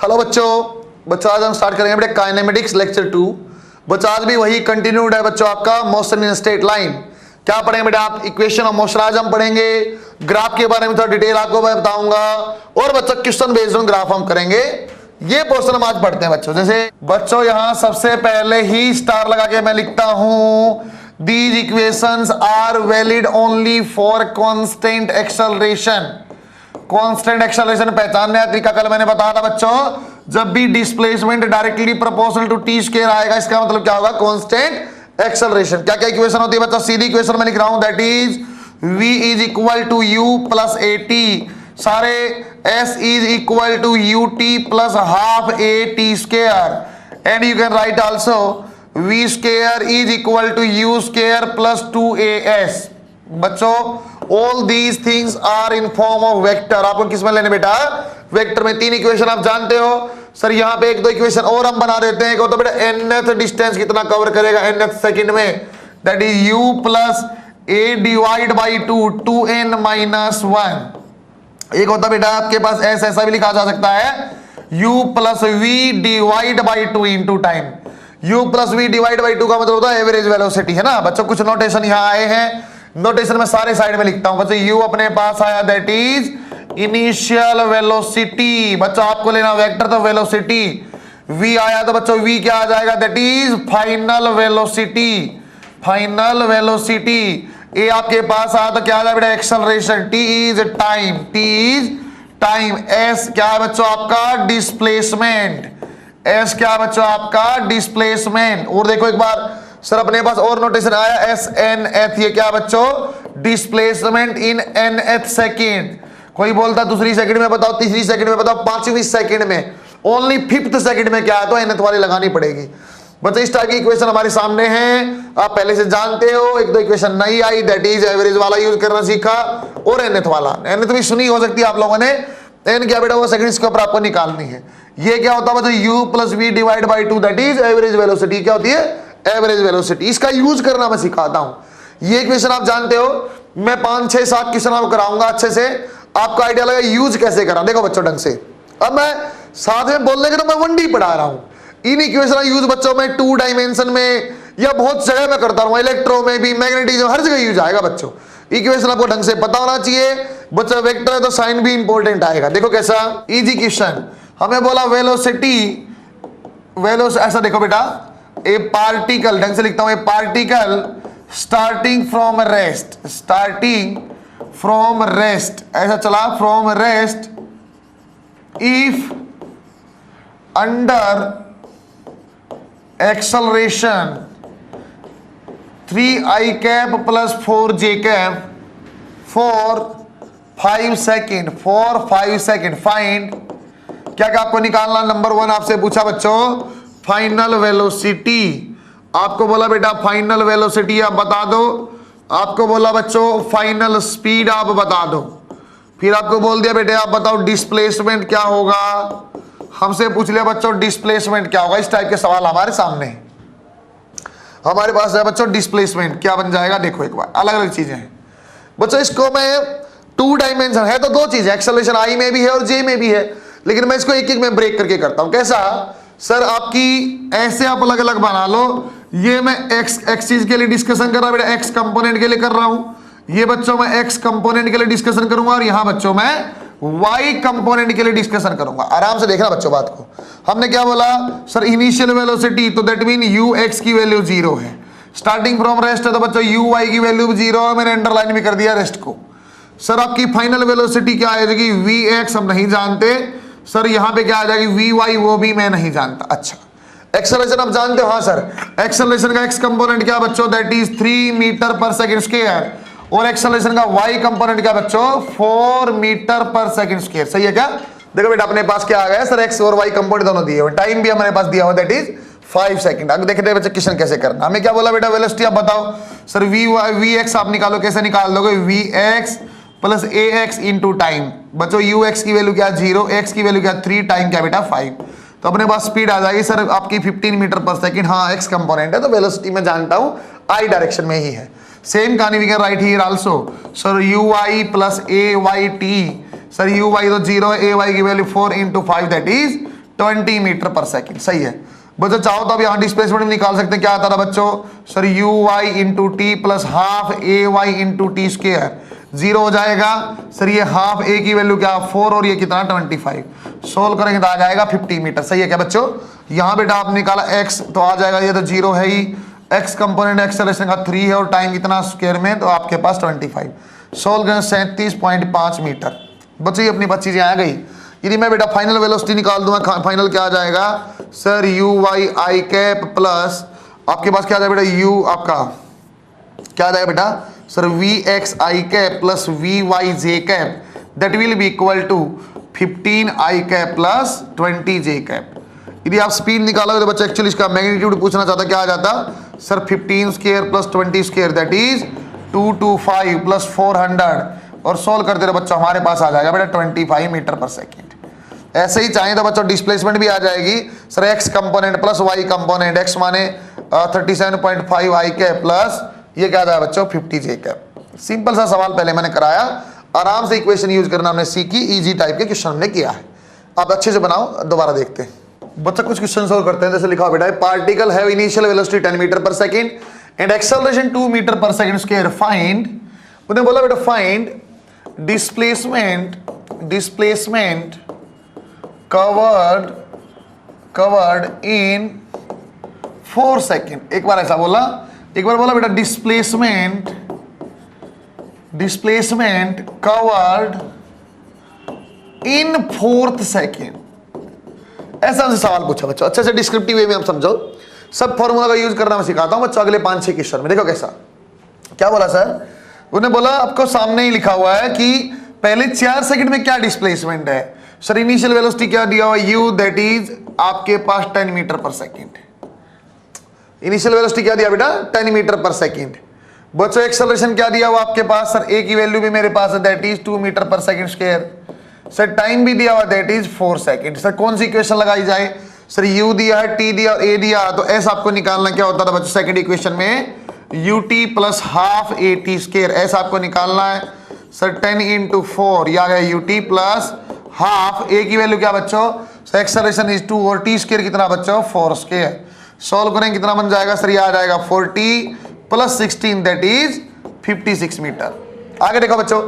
Hello बच्चों आज हम स्टार्ट करेंगे बेटे काइनेमेटिक्स लेक्चर 2। बच्चों आज भी वही कंटिन्यूड है बच्चों आपका मोशन इन स्ट्रेट लाइन। क्या पढ़ेंगे बेटा आप? इक्वेशन ऑफ मोशन आज हम पढ़ेंगे, ग्राफ के बारे में थोड़ा डिटेल आपको मैं बताऊंगा और बच्चों क्वेश्चन बेस्ड ऑन ग्राफ हम करेंगे। ये पोर्शन हम आज पढ़ते हैं बच्चों। जैसे बच्चों यहां सबसे पहले ही स्टार लगा के मैं लिखता हूं these equations are valid only for constant acceleration. Constant acceleration पहचानने का तरीका कल मैंने बताया था बच्चों, जब भी displacement directly proportional to T square आएगा इसका मतलब क्या होगा? Constant acceleration. क्या क्या इक्वेशन होती है बच्चों? सीधी इक्वेशन में लिख रहा हूं that is v is equal to u plus a t, सारे s is equal to u t plus half a t square and you can write also v square is equal to u square plus 2as। बच्चों all these things are in form of vector. आपको किस में लेने बेटा? Vector में। तीन equation आप जानते हो सर। यहाँ पे एक दो इक्वेशन और हम बना देते हैं। तो बेटा nth डिस्टेंस कितना कवर करेगा nth सेकंड में? That is u plus a divide by 2n minus 1। एक होता बेटा आपके पास s, ऐसा भी लिखा जा सकता है u plus v divide by 2 into time. u plus v divide by 2 का मतलब होता है एवरेज वेलोसिटी, है ना बच्चों? कुछ नोटेशन यहाँ आए हैं, नोटेशन में सारे साइड में लिखता हूं बच्चों। u अपने पास आया दैट इज इनिशियल वेलोसिटी। बच्चों आपको लेना वेक्टर तो वेलोसिटी। v आया तो बच्चों v क्या आ जाएगा? That is final velocity. Final velocity. a आपके पास आया तो क्या आ जाएगा बेटा? Acceleration. t is time. t is time. s क्या है बच्चों आपका? डिस्प्लेसमेंट। s क्या है बच्चों आपका? डिस्प्लेसमेंट। और देखो एक बार सर अपने पास और नोटेशन आया एस एन एथ। ये क्या बच्चों? डिस्प्लेसमेंट इन एन एथ सेकेंड। कोई बोलता दूसरी सेकंड में बताओ, तीसरी सेकंड में बताओ, पांचवी सेकंड में, ओनली फिफ्थ सेकंड में क्या है? तो एन एथ वाली लगानी पड़ेगी। बच्चों इस टाइप की इक्वेशन हमारे सामने है, आप पहले से जानते हो। एक दो इक्वेशन नई आई दैट इज एवरेज वाला यूज करना सीखा और एन एथ वाला। एन एथ भी सुनी हो सकती है आप लोगों ने। एन क्या बेटा? वो सेकंड्स के ऊपर आपको निकालनी है। ये क्या होता है बच्चों? U plus v divide by 2 that is average velocity. क्या होती है? Average velocity. इसका यूज करना मैं सिखाता हूं। ये इक्वेशन आप जानते हो, मैं 5 6 7 क्वेश्चन आपको कराऊंगा अच्छे से, आपको आइडिया लगा यूज कैसे करा। देखो बच्चों ढंग से, अब मैं साथ में बोलने के तो मैं 1D पढ़ा रहा हूं। इन इक्वेशन का यूज बच्चों में 2 डायमेंशन में या बहुत जगह में करता हूं, इलेक्ट्रो में भी, मैग्नेटिज्म, हर जगह यूज आएगा बच्चों। इक्वेशन आपको ढंग से पता होना चाहिए बच्चों। वेक्टर है तो साइन भी इंपॉर्टेंट आएगा। देखो कैसा इजी क्वेश्चन। हमें बोला वेलोसिटी, ऐसा देखो बेटा, ए पार्टिकल, ढंग से लिखता हूं, ए particle starting from rest, starting from rest, ऐसा चला from rest, if under acceleration 3i cap plus 4j cap for 5 second, for 5 second find. क्या क्या आपको निकालना? नंबर 1 आपसे पूछा बच्चों फाइनल वेलोसिटी। आपको बोला बेटा फाइनल वेलोसिटी आप बता दो। आपको बोला बच्चों फाइनल स्पीड आप बता दो। फिर आपको बोल दिया बेटे आप बताओ डिस्प्लेसमेंट क्या होगा। हमसे पूछ लिया बच्चों डिस्प्लेसमेंट क्या होगा। इस टाइप के सवाल हमारे सामने हमारे पास है बच्चों। डिस्प्लेसमेंट क्या बन जाएगा? देखो एक बार, अलग अलग चीजें हैं बच्चों। इसको मैं 2 डायमेंशन है तो 2 चीजें, एक्सेलरेशन आई में भी है और जे में भी है, लेकिन मैं इसको एक एक में ब्रेक करके करता हूं। कैसा सर? आपकी ऐसे आप अलग अलग बना लो। ये मैं एक्स चीज के लिए डिस्कशन कर रहा हूं बेटा, एक्स कंपोनेंट के लिए कर रहा हूं। ये बच्चों मैं एक्स कंपोनेंट के लिए डिस्कशन करूंगा और यहां बच्चों मैं वाई कंपोनेंट के लिए डिस्कशन करूंगा। आराम से देखना बच्चों बात को। हमने क्या बोला सर? इनिशियल वेलोसिटी, तो दैट मीन यू एक्स की वैल्यू 0 है। स्टार्टिंग फ्रॉम रेस्ट है तो बच्चों यू वाई की वैल्यू 0 है। मैंने अंडरलाइन भी कर दिया रेस्ट को। सर आपकी फाइनल वेलोसिटी क्या आ जाएगी? वी एक्स हम नहीं जानते। सर यहां पे क्या आ जाएगी? वी वाई, वो भी मैं नहीं जानता। अच्छा एक्सेलरेशन आप जानते हो? हाँ सर, एक्सेलरेशन का एक्स कंपोनेंट क्या बच्चों? That is 3 metre per second square. और एक्सेलरेशन का वाई कंपोनेंट क्या बच्चों? 4 मीटर पर सेकंड स्क्वायर। सही है क्या? देखो बेटा अपने पास क्या आ गया सर? एक्स और वाई कंपोनेंट दोनों दिए हुए, टाइम भी हमारे पास दिया हुआ दैट इज 5 सेकंड। अब देखते हैं बच्चे क्वेश्चन कैसे करना। हमें क्या बोला बेटा? वेलोसिटी आप बताओ। सर वी एक्स आप निकालो। कैसे निकाल दोगे? V x plus a x into time. बच्चों यू एक्स की वैल्यू क्या? 0, एक्स की वैल्यू क्या? 3, टाइम क्या बेटा? 5। तो अपने पास स्पीड आ जाएगी सर आपकी 15 मीटर पर सेकंड। हाँ एक्स कंपोनेंट है तो वेलोसिटी में जानता हूं आई डायरेक्शन में ही है। सेम कहानी we can write here also. Sir u i plus a y t. Sir u y तो 0 है, ए वाई की value 4 into 5 that is 20 metre per second. सही है बच्चों, चाहो तो अब यहाँ डिस्प्लेसमेंट भी निकाल सकते हैं। क्या आता था बच्चों sir, u y into t plus half a y into t square, 0 हो जाएगा सर। ये हाफ ए की वैल्यू क्या 4 और ये कितना 25, सोल्व करेंगे तो आ जाएगा 50 मीटर। सही है क्या बच्चों, यहाँ बेटा आपने निकाला x तो आ जाएगा, ये तो 0 है ही, x कंपोनेंट एक्सेलरेशन का 3 है और टाइम कितना स्क्वायर में, तो आपके पास 25, सोल्व करें 37.5 मीटर। बच्चों ये अपनी 5 चीजें आ गई। यदि मैं बेटा फाइनल वेलोसिटी निकाल दूंगा, फाइनल क्या आ जाएगा sir, u y i cap plus आपके पास क्या आ जाएगा बेटा, यू आपका क्या आ जाएगा बेटा sir, v x i cap plus v y j cap, that will be equal to 15 i cap plus 20 j cap. यदि आप स्पीड निकालोगे तो बच्चा एक्चुअली इसका मैग्नीट्यूड पूछना चाहता, क्या आ जाता sir, 15 square plus 20 square, that is 225 plus 400, और सोल्व करते रहो बच्चों, हमारे पास आ जाएगा बेटा 25 मीटर पर सेकेंड। ऐसे ही चाहिए तो बच्चों डिस्प्लेसमेंट भी आ जाएगी sir, x component plus y component, x माने 37.5 आई कैप प्लस ये क्या था बच्चों 50 जे कैप। सिंपल सा सवाल पहले मैंने कराया, आराम से इक्वेशन यूज करना हमने सीखी, इजी टाइप के क्वेश्चन हमने किया है। आप अच्छे से बनाओ, दोबारा देखते हैं बच्चा। कुछ क्वेश्चन सोल्व करते हैं, जैसे लिखा बेटा, particle have initial velocity 10 metre per second and acceleration 2 metre per second square, find, उन्हें बोला बेटा find displacement covered in 4 second. एक बार ऐसा बोला, एक बार बोला बेटा डिस्प्लेसमेंट कवर्ड इन 4th सेकेंड। ऐसा हमसे सवाल पूछा बच्चों, अच्छे से डिस्क्रिप्टिव वे में आप समझो, सब फॉर्मूला का यूज करना मैं सिखाता हूं बच्चों अगले 5-6 क्वेश्चन में। देखो कैसा, क्या बोला सर, उन्हें बोला आपको सामने ही लिखा हुआ है कि पहले 4 सेकंड में क्या डिस्प्लेसमेंट है सर, इनिशियल वेलोसिटी क्या दिया हुआ u, दैट इज आपके पास 10 metre per second. Initial velocity क्या दिया बेटा 10 मीटर पर सेकेंड। बच्चों एक्सेलरेशन क्या दिया हुआ आपके पास सर, a की वैल्यू भी मेरे पास है, that is 2 metre per second square. Sir time भी दिया हुआ, दैट इज 4 सेकेंड। सर कौन सी इक्वेशन लगाई जाए सर, u दिया है, t दिया और a दिया, तो s आपको निकालना क्या होता था बच्चों सेकेंड इक्वेशन में, ut plus half a t square, ऐसा आपको निकालना है सर। 10 इंटू 4 या गया ut प्लस हाफ, ए की वैल्यू क्या बच्चों सर, एक्सेलरेशन इज 2 और टी स्क्वायर कितना बच्चों 4 स्क्वायर। सॉल्व करें कितना बन जाएगा सर, ये आ जाएगा 40 प्लस 16, दैट इज 56 मीटर। आगे देखो बच्चों,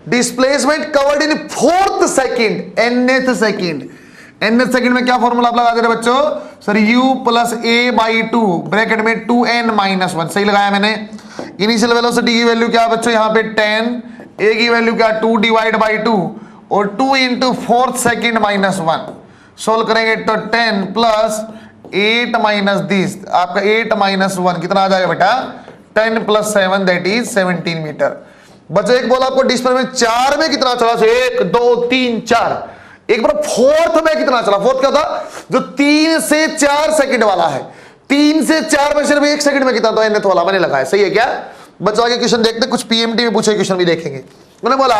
डिस्प्लेसमेंट कवर्ड इन 4th second, nth second. nth second में क्या फॉर्मूला आप लगा दे रहे बच्चों sir, u plus a by 2 bracket में 2n माइनस 1, सही लगाया मैंने। इनिशियल वेलोसिटी की वैल्यू क्या बच्चों यहाँ पे 10, a की वैल्यू क्या 2 डिवाइड बाई 2 और 2 into 4th second minus 1। Solve करेंगे तो 10 प्लस 8 माइनस दिस, आपका 8 माइनस 1 कितना आ जाएगा बेटा 10 प्लस 7, दैट इज 17 मीटर। बच्चों एक बोला आपको डिस्प्लेसमेंट 4 में कितना चला, 1 2 3 4, एक बार 4th में कितना चला, 4th क्या था जो 3 से 4 सेकंड वाला है, 3 से 4 में सिर्फ 1 सेकंड में कितना, तो nth वाला मैंने लगाया। सही है क्या बच्चों, आगे क्वेश्चन देखते हैं, कुछ पीएमटी में पूछे क्वेश्चन भी देखेंगे। मैंने बोला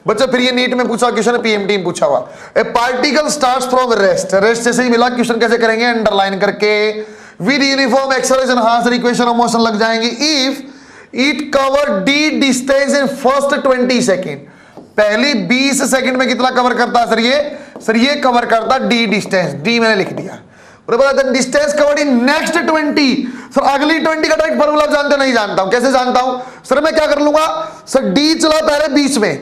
बच्चों फिर ये नीट में पूछा क्वेश्चन, पीएमटी में पूछा हुआ, ए particle starts from rest, rest से ही मिला, क्वेश्चन कैसे करेंगे अंडरलाइन करके, विद यूनिफॉर्म एक्सेलरेशन, हां सर इक्वेशन ऑफ मोशन लग जाएंगी, if it cover D distance in first 20 second, पहली 20 सेकंड में कितना कवर करता है सर, ये कवर करता डी डिस्टेंस, डी मैंने लिख दिया। Distance covered in next 20, sir अगली 20 का डायरेक्ट फॉर्मूला जानते नहीं जानता हूं, कैसे जानता हूं सर, मैं क्या कर लूंगा सर, डी चला पहले 20 में,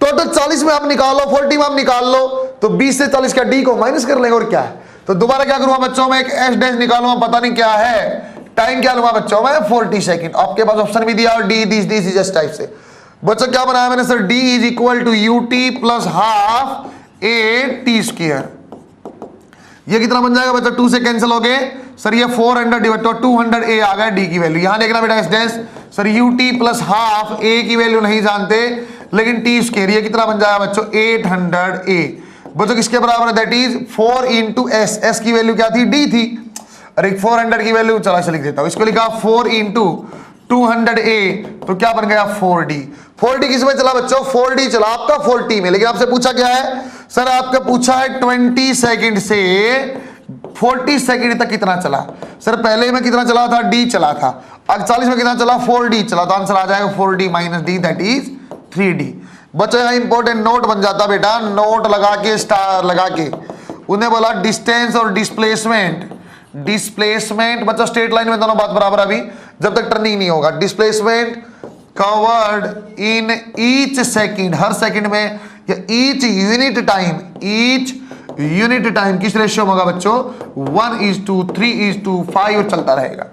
टोटल 40 में आप निकाल लो, 40 में आप निकाल लो, तो 20 से 40 का डी को माइनस कर लेंगे और क्या है, तो दोबारा क्या करूंगा बच्चों में एक एस डैश निकालूंगा, पता नहीं क्या है, टाइम क्या लूंगा बच्चों में 40 सेकंड। आपके पास ऑप्शन भी दिया और डी दिस इज टाइप से। बच्चों क्या बनाया मैंने sir, d is equal to u t plus half a t square, ये कितना बन जाएगा बच्चों, 2 से कैंसिल हो गए सर, ये 400 डिवाइड तो 200 ए आ गया डी की वैल्यू। यहां देखना बेटा S sir, u t plus half a की वैल्यू नहीं जानते लेकिन टी स्क्वायर, ये कितना बन जाएगा बच्चों 800 ए। बच्चों किसके बराबर है, that is 4 into S, S की वैल्यू क्या थी डी थी, अरे 400 की वैल्यू चला से लिख देता हूं, इसको लिखा 4 इंटू 200 ए, तो क्या बन गया 4d। 4d किस में चला बच्चों, 4d चला आपका 40 में, लेकिन आपसे पूछा क्या है सर, आपका पूछा है 20 सेकंड से 40 सेकंड तक कितना चला, सर पहले में कितना चला था, d चला था, अब 40 में कितना चला 4d चला, तो आंसर आ जाएगा 4d minus d, that is 3d। बच्चों यहाँ इंपॉर्टेंट नोट बन जाता बेटा, नोट लगा के स्टार लगा के, उन्हें बोला डिस्टेंस और डिस्प्लेसमेंट, डिस्प्लेसमेंट बच्चा स्ट्रेट लाइन में दोनों बात बराबर अभी जब तक टर्निंग नहीं होगा। Displacement covered in each second, her second में, या each unit time, each unit time किस रेशियो में होगा बच्चों? 1:3:5 और चलता रहेगा।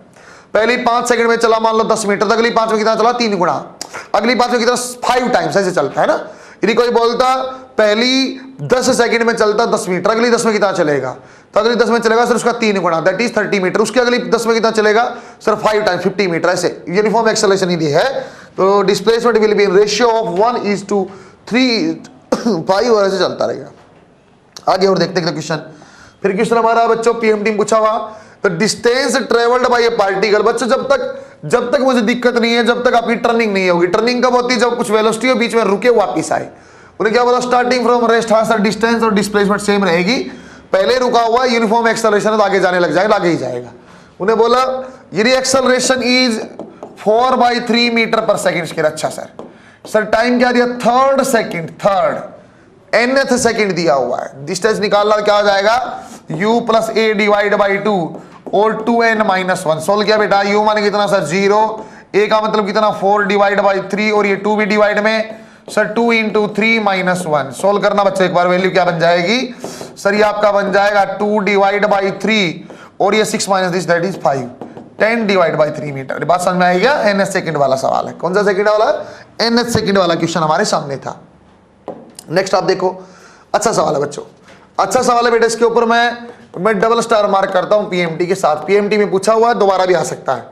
पहली 5 सेकंड में चला मान लो 10 मीटर, तो अगली 5 में कितना चला? 3 गुना, अगली 5 में कितना? 5 टाइम्स, ऐसे चलता है ना। यदि कोई बोलता पहली 10 सेकंड में चलता 10 मीटर, अगली 10 में कितना चलेगा? तो अगली 10 में चलेगा सर उसका 3 गुना, दैट इज 30 मीटर। उसके अगली 10 में कितना चलेगा सर? 5 times 50 metre. ऐसे यूनिफॉर्म एक्सेलरेशन यदि है तो displacement will be in ratio of 1:3:5 और ऐसे चलता रहेगा। आगे और देखते हैं क्वेश्चन। फिर क्वेश्चन हमारा बच्चों पीएमटी में पूछा हुआ, तो distance travelled by A particle. बच्चों जब तक मुझे दिक्कत नहीं है, जब तक आपकी टर्निंग नहीं होगी। टर्निंग कब होती है? जब कुछ वेलोसिटी हो, बीच में रुके वापिस आए। उन्हें क्या बोला? Starting from rest. हाँ सर, डिस्टेंस और डिस्प्लेसमेंट सेम रहेगी। पहले रुका हुआ यूनिफॉर्म एक्सेलरेशन तो आगे जाने लग जाएगा, आगे ही जाएगा। उन्हें बोला यदि acceleration is 4/3 metre per second. अच्छा सर टाइम क्या दिया? थर्ड nth सेकंड दिया हुआ है। डिस्टेंस निकालना क्या हो जाएगा? u + a डिवाइड बाई 2 और 2n-1। सोल्व किया बेटा। u माने कितना सर? 0। a का मतलब कितना? 4 डिवाइड बाई 3 और ये 2 भी डिवाइड में सर 2 × 3 - 1। सोल्व करना बच्चों एक बार, वैल्यू क्या बन जाएगी सर? ये आपका बन जाएगा 2 डिवाइड बाई 3 और ये 6 - this that is 5, 10 divide by 3 metre. बात समझ में आई क्या? nth सेकंड वाला सवाल है। कौन सा सेकंड वाला? nth सेकंड वाला क्वेश्चन हमारे सामने था। नेक्स्ट आप देखो, अच्छा सवाल है बच्चों, अच्छा सवाल है बेटा। इसके ऊपर मैं डबल स्टार मार्क करता हूं पीएमटी के साथ। पीएमटी में पूछा हुआ है, दोबारा भी आ सकता है।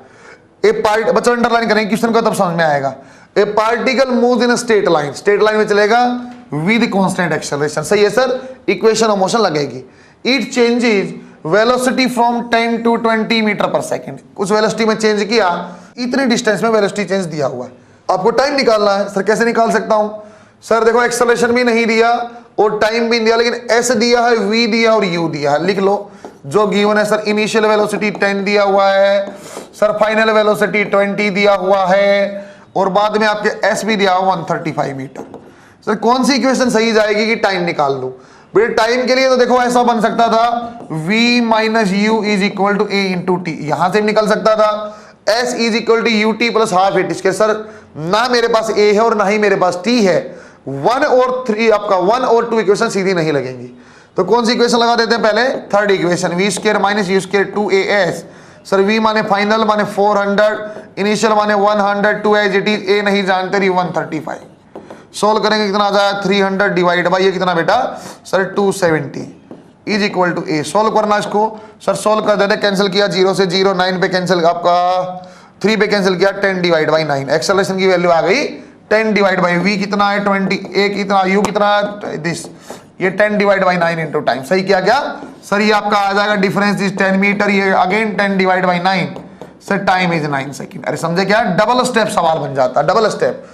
ए पार्ट बच्चों अंडरलाइन करेंगे क्वेश्चन को, तब समझ में आएगा। A particle moves in straight line, straight line में चलेगा विद कांस्टेंट एक्सेलरेशन। सही है सर, इक्वेशन ऑफ मोशन लगेगी। It changes velocity from 10 to 20 metre per second. उस वेलोसिटी में चेंज किया, इतनी डिस्टेंस में वेलोसिटी चेंज दिया हुआ है। आपको टाइम निकालना है। सर कैसे निकाल सकता हूं? सर देखो एक्सेलरेशन भी नहीं दिया और टाइम भी दिया, लेकिन एस दिया है, वी दिया और यू दिया है। लिख लो जो गिवन है सर। इनिशियल वेलोसिटी 10 दिया हुआ है सर, फाइनल वेलोसिटी 20 दिया हुआ है और बाद में आपके एस भी दिया हुआ 135 मीटर। सर कौन सी इक्वेशन सही जाएगी कि टाइम निकाल लूं? बेटे टाइम के लिए तो देखो ऐसा बन सकता था, v - u = a × t, यहां से निकल सकता था। s = ut + ½ it। इसके सर ना मेरे पास a है और ना ही मेरे पास t है। 1 और 3 आपका 1 और 2 इक्वेशन सीधी नहीं लगेंगी। तो कौन सी इक्वेशन लगा देते हैं? पहले third equation, v² - u² 2as। Sir v माने फाइनल माने 400, इनिशियल माने 100, 2 एज इट इज, a नहीं जानते रही 135। सोल्व करेंगे कितना आ जाएगा? 300 डिवाइड बाई ये कितना बेटा सर? 270 = a। सोल्व करना इसको सर, सोल्व कर देते। कैंसिल किया 0 से 0, 9 पे कैंसिल, आपका 3 पे कैंसिल किया, 10 डिवाइड बाई 9। एक्सेलरेशन की वैल्यू आ गई 10 डिवाइड बाई v कितना है 20, a कितना, u कितना दिस, ये 10 डिवाइड बाई 9 इंटू टाइम। सही किया क्या सर? ये आपका आ जाएगा डिफरेंस इज 10 मीटर, ये again 10 divide by 9 sir, time is 9 second. अरे समझे क्या? डबल स्टेप सवाल बन जाता है, डबल स्टेप।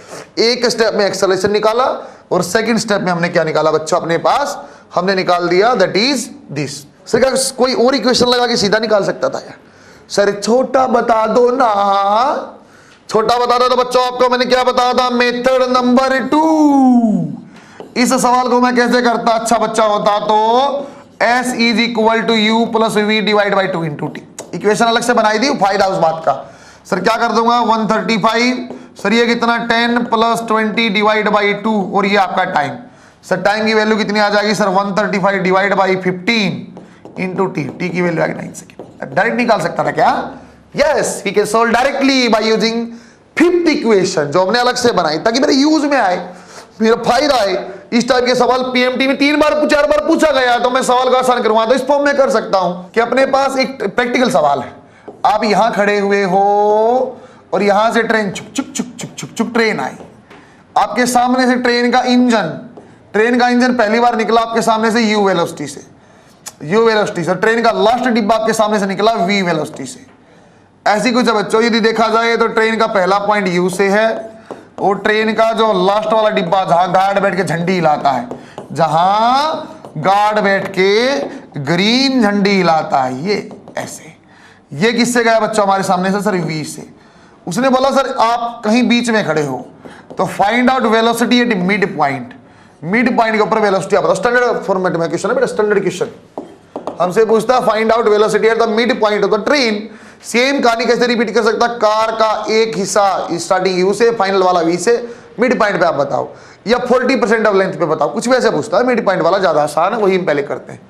एक स्टेप में एक्सेलरेशन निकाला और सेकंड स्टेप में हमने क्या निकाला बच्चों? अपने पास हमने निकाल दिया दैट इज दिस। सर क्या कोई और इक्वेशन लगा के सीधा निकाल सकता था क्या? सर छोटा बता दो ना, छोटा बता दो। तो बच्चों आपको मैंने क्या बताया था? Method number 2। इस सवाल को मैं कैसे करता अच्छा बच्चा होता तो s = u + v divide by 2 × t। Equation अलग से बनाई दी, फायदा उस बात का। सर क्या कर दूंगा? 135 सर, ये कितना 10 + 20 डिवाइड बाई 2 और ये आपका टाइम। सर टाइम की वैल्यू कितनी आ जाएगी सर? 135 डिवाइड बाई 15 × t की वैल्यू आ गई 9 सेकंड। डायरेक्ट निकाल सकता था क्या? Yes, we can solve directly by using fifth equation जो हमने अलग से बनाई ताकि मेरे यूज में आए, मेरा फायदा है। इस टाइप के सवाल पीएमटी में 3 बार 4 बार पूछा गया, तो मैं सवाल को आसान करूंगा। तो इस फॉर्म में कर सकता हूं कि अपने पास एक प्रैक्टिकल सवाल है। आप यहां खड़े हुए हो और यहां से ट्रेन चुक चुक चुक चुक चुक चुक ट्रेन आई आपके सामने से। ट्रेन का इंजन पहली बार निकला आपके सामने से u वेलोसिटी से। ट्रेन का लास्ट डिब्बा आपके सामने से निकला v वेलोसिटी से। ऐसी कुछ है बच्चों। यदि देखा जाए तो ट्रेन का पहला पॉइंट u से है और ट्रेन का जो लास्ट वाला डिब्बा जहां गार्ड बैठ के झंडी हिलाता है, जहां गार्ड बैठ के ग्रीन झंडी हिलाता है, ये ऐसे, ये किससे गया बच्चों? हमारे सामने से सर v से। उसने बोला सर आप कहीं बीच में खड़े हो तो find out velocity at mid point. Mid point के ऊपर वेलोसिटी आप बताओ। स्टैंडर्ड फॉर्मेट में क्वेश्चन है बेटा, स्टैंडर्ड क्वेश्चन। हमसे पूछता है find out velocity at the mid point of the train. Same कहानी कैसे रिपीट कर सकता, कार का एक हिस्सा स्टार्टिंग यू से, फाइनल वाला वी से, मिड पॉइंट पे आप बताओ, या 40% ऑफ लेंथ पे बताओ, कुछ भी ऐसे पूछता है। मिड पॉइंट वाला ज्यादा आसान है, वही हम पहले करते हैं।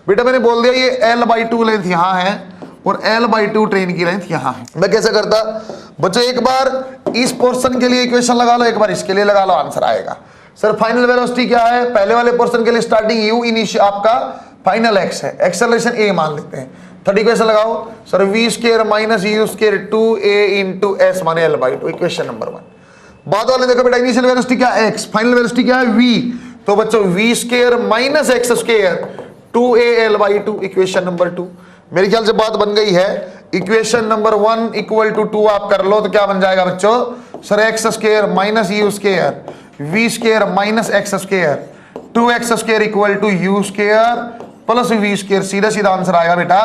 बेटा मैंने बोल दिया ये L/2 लेंथ यहाँ है और L/2 ट्रेन की लेंथ यहाँ है। मैं कैसे करता बच्चों, एक बार इस पोर्शन के लिए इक्वेशन लगा लो, एक बार इसके लिए लगा लो, आंसर आएगा। सर फाइनल वेलोसिटी क्या है, पहले वाले पोर्शन के लिए स्टार्टिंग यू, इनिशियल आपका फाइनल एक्स है, एक्सेलरेशन ए मान लेते हैं। थर्ड इक्वेशन लगाओ sir, v square minus u square 2a into S माने L/2, इक्वेशन नंबर 1। बाद वाले देखो बेटा, इनिशियल वेलोसिटी क्या है x, फाइनल वेलोसिटी क्या है v, तो बच्चों v square minus x square 2a L/2, equation number 2। मेरे ख्याल से बात बन गई है। इक्वेशन नंबर 1 इक्वल टू 2 आप कर लो तो क्या बन जाएगा बच्चों, sir x square minus u square v square minus x square 2x square equal to u square plus v square. सीधा सीधा आंसर आएगा बेटा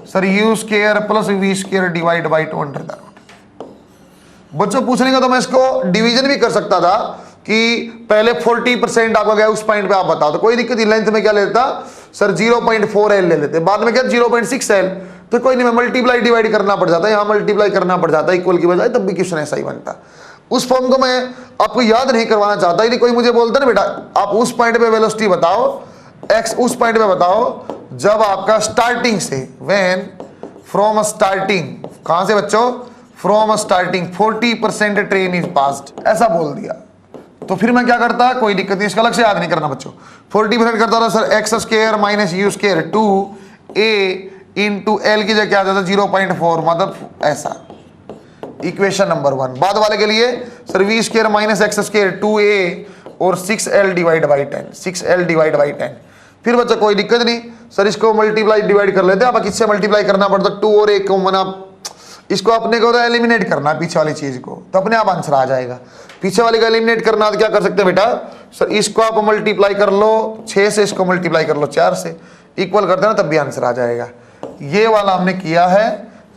sir u square plus v square divide by 2 under the root. बच्चों पूछने का तो मैं इसको डिवीजन भी कर सकता था कि पहले 40% आपका गया उस पॉइंट पे आप बताओ, तो कोई दिक्कत नहीं। लेंथ में क्या लेता सर 0.4L ले लेते, बाद में क्या 0.6L, तो कोई नहीं, मैं मल्टीप्लाई डिवाइड करना पड़ जाता है, यहाँ मल्टीप्लाई करना पड़ जाता है इक्वल की बजाय, तब भी क्वेश्चन ऐसा ही बनता। उस फॉर्म को मैं आपको याद नहीं करवाना चाहता। यदि कोई मुझे बोलता ना बेटा आप उस पॉइंट पे वेलोसिटी बताओ, एक्स उस पॉइंट पे बताओ जब आपका स्टार्टिंग से, व्हेन फ्रॉम स्टार्टिंग, कहां से बच्चों, from starting 40% train is passed, ऐसा बोल दिया, तो फिर मैं क्या करता, कोई दिक्कत नहीं, इसका अलग से याद नहीं करना बच्चों। 40% करता था sir x square minus u square 2a into L की जगह क्या आ जाता 0.4, मतलब ऐसा, इक्वेशन नंबर 1। बाद वाले के लिए sir v square minus x square 2a और 6L divide by 10, 6L divide by 10। फिर बच्चों कोई दिक्कत नहीं, सर इसको मल्टीप्लाई डिवाइड कर लेते हैं। अब किससे मल्टीप्लाई करना पड़ता, 2 और 1 को मना, इसको अपने को तो एलिमिनेट करना पीछे वाली चीज को, तो अपने आप आंसर आ जाएगा। पीछे वाले का एलिमिनेट करना तो क्या कर सकते हैं बेटा, सर इसको आप मल्टीप्लाई कर लो 6 से, इसको मल्टीप्लाई कर लो 4 से, इक्वल कर देना, तब भी आंसर आ जाएगा। ये वाला हमने किया है,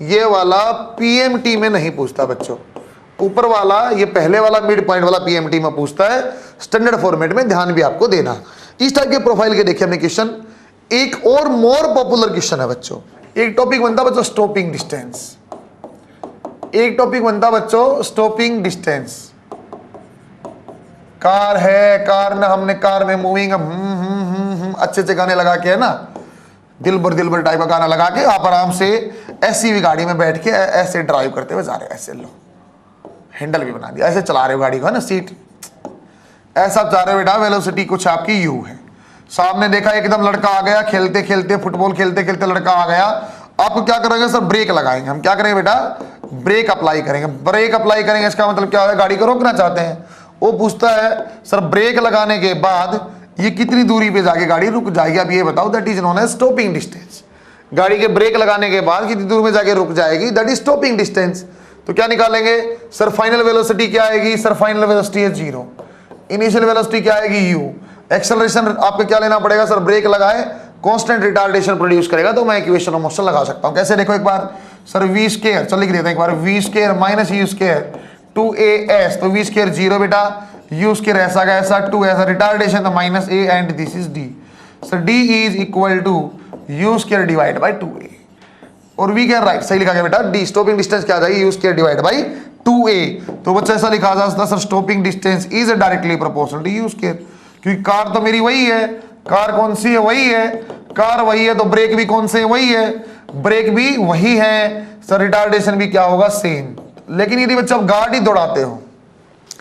ये वाला पीएमटी में नहीं पूछता बच्चों, ऊपर वाला ये पहले वाला मिड पॉइंट वाला पीएमटी में पूछता है, स्टैंडर्ड फॉर्मेट में, ध्यान भी आपको देना। इस टाइप के प्रोफाइल के देखिए हमने क्वेश्चन। एक और मोर पॉपुलर क्वेश्चन है बच्चों, एक टॉपिक बनता बच्चों स्टॉपिंग डिस्टेंस, एक टॉपिक बनता बच्चों स्टॉपिंग डिस्टेंस। कार है, कार में हमने कार में मूविंग अच्छे अच्छे गाने लगा के, है ना, दिल भर टाइप का गाना लगा के आप आराम से ऐसी भी गाड़ी में बैठ के ऐसे ड्राइव करते हुए जा रहे हो, ऐसे लो हैंडल भी बना दिया, ऐसे चला रहे हो गाड़ी को, है ना, सीट ऐसा आप जा रहे हो बेटा, वेलोसिटी कुछ आपकी यू है। सामने देखा एकदम लड़का आ गया, खेलते खेलते फुटबॉल खेलते खेलते लड़का आ गया, आपको क्या करेंगे सर, ब्रेक लगाएंगे। हम क्या करेंगे बेटा, ब्रेक अप्लाई करेंगे। ब्रेक अप्लाई करेंगे इसका मतलब क्या है, गाड़ी को रोकना चाहते हैं। वो पूछता है सर ब्रेक लगाने के बाद ये कितनी दूरी पे जाके गाड़ी रुक जाएगी, आप ये बताओ, that is known as stopping distance. गाड़ी के ब्रेक लगाने के बाद कितनी दूर में जाके रुक जाएगी, दैट इज स्टॉपिंग डिस्टेंस। तो क्या निकालेंगे सर, फाइनल वेलोसिटी क्या आएगी, सर फाइनल वेलोसिटी है 0, इनिशियल वेलोसिटी क्या आएगी u, एक्सेलरेशन आपको क्या लेना पड़ेगा सर, ब्रेक लगाए कांस्टेंट रिटार्डेशन प्रोड्यूस करेगा, तो मैं इक्वेशन ऑफ मोशन लगा सकता हूं। कैसे देखो एक बार सर, वी स्क्वायर, चल लिख देते हैं एक बार, v square minus u square 2as, तो वी स्क्वायर 0 बेटा, यू स्क्वायर ऐसा का ऐसा, 2 ऐसा, रिटार्डेशन तो minus a and this is d। Sir d is equal to u square divide by 2a, और वी कैन राइट, सही लिखा गया बेटा, d स्टॉपिंग डिस्टेंस क्या आ जाएगी, you square divide by 2a। तो बच्चा ऐसा लिखा जा सकता sir, stopping distance is directly proportional to u square, क्योंकि कार तो मेरी वही है, कार कौन सी है, वही है, कार वही है, तो ब्रेक भी कौन से है, वही है, ब्रेक भी वही है, सर रिटार्डेशन भी क्या होगा, सेम। लेकिन यदि बच्चा आप गाड़ी दौड़ाते हो,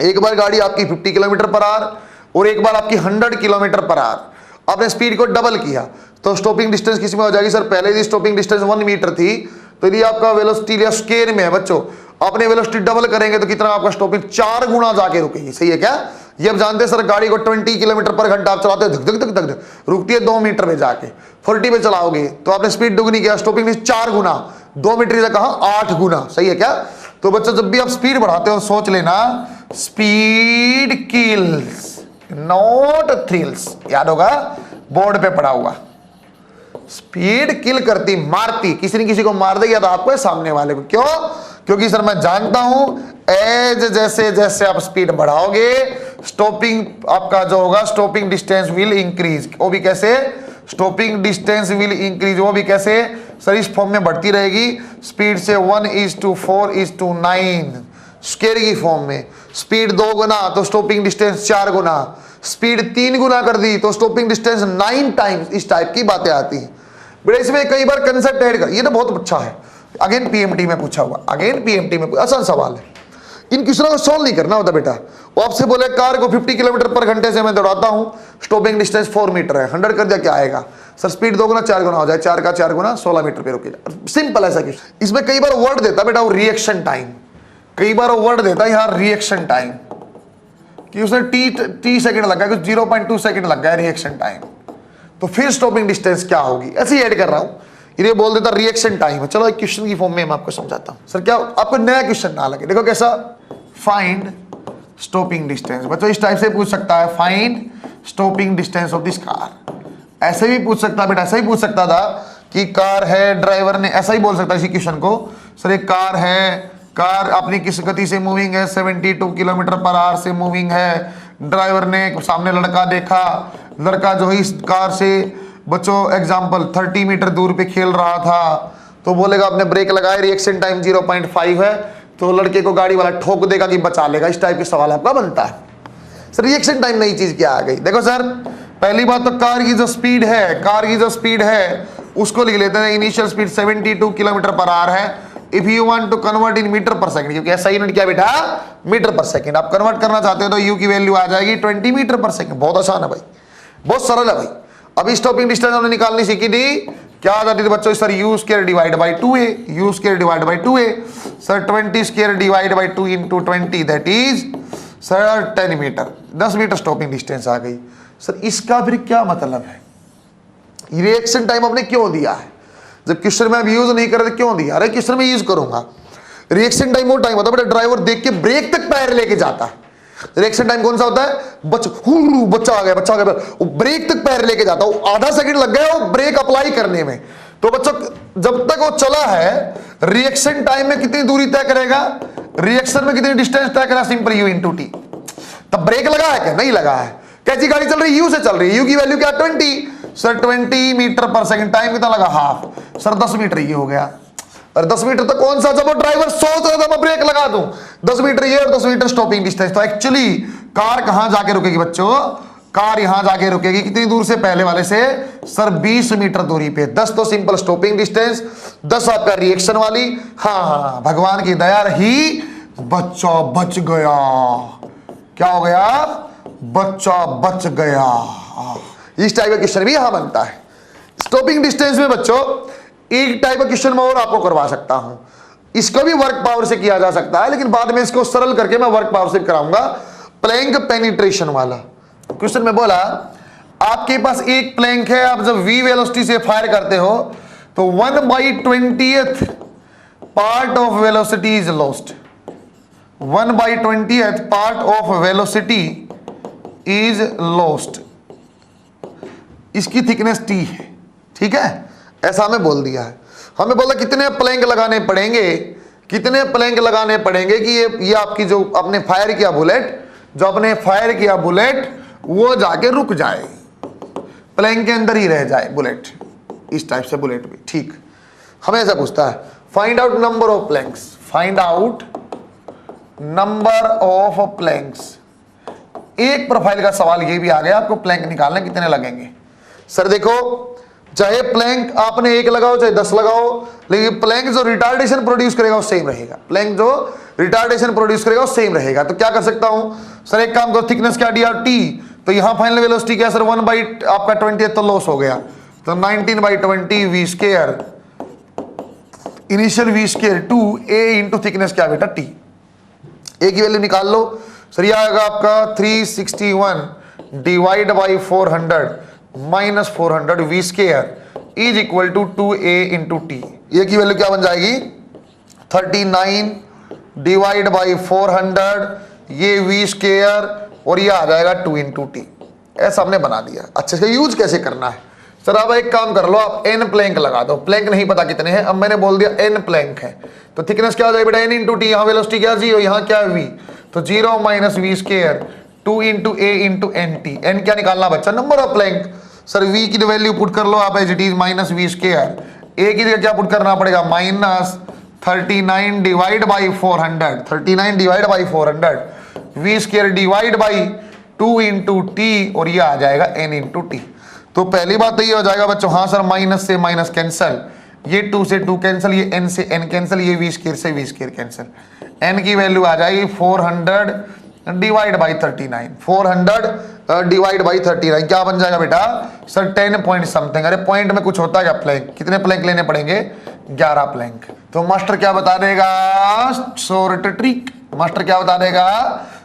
एक बार गाड़ी आपकी 50 किलोमीटर पर आवर और एक बार आपकी 100 किलोमीटर पर आवर, आपने स्पीड को डबल किया, तो स्टॉपिंग डिस्टेंस किस में हो जाएगी सर, पहले यदि स्टॉपिंग डिस्टेंस 1 मीटर थी, तो यदि आपका वेलोसिटी या स्क्वायर में है बच्चों, आपने वेलोसिटी डबल करेंगे तो कितना आपका स्टॉपिंग 4 गुना जाके रुकेगी, सही है क्या। ये आप जानते हैं सर, गाड़ी को 20 किलोमीटर पर घंटा आप चलाते हो, धक धक धक धक रुकती है 2 मीटर में जाके, 40 पे चलाओगे तो आपने स्पीड दुगनी किया, स्टॉपिंग डिस्टेंस 4 गुना, 2 मीटर से कहा 8 गुना, सही है क्या। तो बच्चों जब भी आप स्पीड बढ़ाते हो सोच लेना, स्पीड किल्स नॉट थ्रिल्स, याद होगा बोर्ड पे पड़ा हुआ, स्पीड किल करती, मारती, किसी ने किसी को मार देगा तो आपको सामने वाले को, क्यों, क्योंकि सर मैं जानता हूं एज जैसे जैसे आप स्पीड बढ़ाओगे, स्टॉपिंग आपका जो होगा, स्टॉपिंग डिस्टेंस विल इंक्रीज, वो भी कैसे, स्टॉपिंग डिस्टेंस विल इंक्रीज, वो भी कैसे सर, इस फॉर्म में बढ़ती रहेगी, स्पीड से 1:4:9 स्केयर की फॉर्म में। स्पीड 2 गुना तो स्टॉपिंग डिस्टेंस 4 गुना, स्पीड 3 गुना कर दी तो स्टॉपिंग डिस्टेंस 9 टाइम्स, इस टाइप की बातें आती हैं बेटा। इसमें कई बार कंसेप्ट ऐड कर, ये तो बहुत अच्छा है, अगेन पीएमटी में पूछा हुआ, अगेन पीएमटी में आसान सवाल है, इन क्वेश्चनों को सॉल्व नहीं करना होता बेटा। वो आपसे बोले कार को 50 किलोमीटर पर घंटे से मैं दौड़ाता हूं, स्टॉपिंग डिस्टेंस 4 मीटर है, 100 कर दिया, क्या आएगा सर, स्पीड 2 गुना 4 गुना हो जाए, 4 का 4 गुना 16 मीटर पे रुकेगा। सिंपल ऐसा क्वेश्चन। इसमें कई बार वर्ड देता बेटा वो रिएक्शन टाइम, कई बार वो वर्ड देता है यहाँ रिएक्शन टाइम, कि उसने टी सेकंड लगा, कुछ 0.2 सेकंड लग गया रिएक्शन टाइम, तो फिर स्टॉपिंग डिस्टेंस क्या होगी, ऐसे ही ऐड कर रहा हूं। ये बोल देता रिएक्शन टाइम है। चलो एक क्वेश्चन की फॉर्म में मैं आपको समझाता हूं सर, क्या आपको नया क्वेश्चन ना लगे। देखो कैसा, फाइंड स्टॉपिंग डिस्टेंस, बच्चों इस टाइप से पूछ सकता है, find stopping distance of this car. ऐसे भी पूछ सकता बेटा, ऐसा ही पूछ सकता था कि कार है, ड्राइवर ने, ऐसा ही बोल सकता इसी क्वेश्चन को, सर एक कार है, कार अपनी किस गति से मूविंग है, 72 किलोमीटर पर आवर से मूविंग है, ड्राइवर ने सामने लड़का देखा, लड़का जो है इस कार से बच्चों एग्जाम्पल 30 मीटर दूर पे खेल रहा था, तो बोलेगा आपने ब्रेक लगाए, रिएक्शन टाइम 0.5 है, तो लड़के को गाड़ी वाला ठोक देगा कि बचा लेगा, इस टाइप के सवाल आपका बनता है। सर रिएक्शन टाइम नई चीज क्या आ गई, देखो सर पहली बात तो कार की जो स्पीड है, कार की जो स्पीड है उसको लिख लेते हैं, initial speed 72 kilometre per hour है। If you want to convert in metre per second, क्योंकि ऐसा यूनिट क्या बेटा, मीटर पर सेकंड, आप कन्वर्ट करना चाहते हो तो यू की वैल्यू आ जाएगी 20 मीटर पर सेकंड। बहुत आसान है भाई, बहुत सरल है भाई। अभी स्टॉपिंग डिस्टेंस हमने निकालनी सीखी थी, क्या आ जाती थी बच्चों sir, u square divide by 2a, u square divide by 2a, sir 20 square divide by 2 into 20 that is sir 10 metre, 10 metre stopping distance आ गई। सर इसका फिर क्या मतलब है, रिएक्शन टाइम आपने क्यों दिया है, जब क्वेश्चन में आप यूज नहीं कर रहे क्यों दिया, अरे क्वेश्चन में यूज करूंगा। रिएक्शन टाइम वो टाइम होता है बेटा, ड्राइवर देख के ब्रेक तक पैर लेके जाता है। रिएक्शन टाइम कौन सा होता है, बच्चा आ गया, बच्चा आ गया, वो ब्रेक तक पैर लेके जाता है, आधा सेकंड लग गया वो ब्रेक अप्लाई करने में, तो बच्चों जब तक वो चला है रिएक्शन टाइम में कितनी दूरी तय करेगा, रिएक्शन में कितनी डिस्टेंस तय करेगा, सिंपल यू इंटू टी। तब ब्रेक लगा है क्या, नहीं लगा है, कैसी गाड़ी चल रही है, यू से चल रही है, यू की वैल्यू क्या 20, sir 20 metre per second, time कितना लगा हाफ, सर 10 मीटर ये हो गया। और 10 मीटर तो कौन सा, जब वो ड्राइवर सोच रहा था मैं ब्रेक लगा दूं, 10 मीटर ये और 10 मीटर स्टॉपिंग डिस्टेंस, तो एक्चुअली कार कहां जाके रुकेगी बच्चों, कार यहां जाके रुकेगी, कितनी दूर से, पहले वाले से सर 20 मीटर दूरी पे। 10 तो सिंपल स्टॉपिंग डिस्टेंस, 10 आपका रिएक्शन वाली। हाँ भगवान की दया रही, बच्चा बच गया, क्या हो गया, बच्चा बच गया। इस टाइप का क्वेश्चन भी यहां बनता है। स्टॉपिंग डिस्टेंस में बच्चों एक टाइप का क्वेश्चन मैं और आपको करवा सकता हूं, इसको भी वर्क पावर से किया जा सकता है, लेकिन बाद में इसको सरल करके मैं वर्क पावर से कराऊंगा। प्लैंक पेनिट्रेशन वाला क्वेश्चन में बोला, आपके पास एक प्लैंक है, आप जब v वेलोसिटी से फायर करते हो तो 1/20th part of velocity is lost, 1/20th part of velocity is lost, इसकी थिकनेस t है, ठीक है, ऐसा हमें बोल दिया है। हमें बोला कितने प्लैंक लगाने पड़ेंगे, कितने प्लैंक लगाने पड़ेंगे कि ये आपकी जो आपने फायर किया बुलेट, जो आपने फायर किया बुलेट वो जाके रुक जाए, प्लैंक के अंदर ही रह जाए बुलेट, इस टाइप से बुलेट भी, ठीक। हमें ऐसा पूछता है, find out number of Planck's, find out number of Planck's. एक प्रोफाइल का सवाल ये भी आ गया, आपको प्लैंक निकालने कितने लगेंगे। सर देखो, चाहे प्लैंक आपने 1 लगाओ चाहे 10 लगाओ, लेकिन प्लैंक जो रिटार्डेशन प्रोड्यूस करेगा वो सेम रहेगा, प्लैंक जो रिटार्डेशन प्रोड्यूस करेगा वो सेम रहेगा। तो क्या कर सकता हूं सर, एक काम करो, थिकनेस क्या दिया टी, तो यहां फाइनल वेलोसिटी क्या सर 1/ आपका 20th तो लॉस हो गया, तो 19/20 v square, initial v square 2a into thickness क्या बेटा टी, ए की वैल्यू निकाल लो। सर ये आएगा आपका 361 divide by 400 minus 400 v square is equal to 2a into t. ये की वैल्यू क्या बन जाएगी 39 डिवाइड बाई 400, ये v स्क्वायर और ये आ जाएगा 2 इंटू टी। ऐसा हमने बना दिया। अच्छा इसका यूज कैसे करना है सर, अब एक काम कर लो, आप n प्लैंक लगा दो, प्लैंक नहीं पता कितने हैं, अब मैंने बोल दिया n प्लैंक है, तो थिकनेस क्या हो जाएगा बेटा n इंटू टी, यहाँ वेलोसिटी क्या 0, यहाँ क्या v, तो 0 minus v square 2 into a into n t. N क्या निकालना बच्चा, number of plank. Sir v की वैल्यू पुट कर लो आप as it is minus v square, a की जगह क्या पुट करना पड़ेगा minus 39 divide by 400, 39 divide by 400 v square divide by 2 into t, और ये आ जाएगा n इंटू टी। तो पहली बात तो ये हो जाएगा बच्चों, हाँ सर माइनस से माइनस कैंसल, ये 2 से 2 कैंसिल, ये n से n कैंसिल, ये वी स्क्वायर से वी स्क्वायर कैंसिल, n की वैल्यू आ जाएगी 400 डिवाइड बाई 39, 400 डिवाइड बाई 39 क्या बन जाएगा बेटा सर 10 पॉइंट समथिंग। अरे पॉइंट में कुछ होता है क्या, प्लैंक, कितने प्लैंक लेने पड़ेंगे 11 प्लैंक। तो मास्टर क्या बता देगा, शॉर्ट ट्रिक, मास्टर क्या बता देगा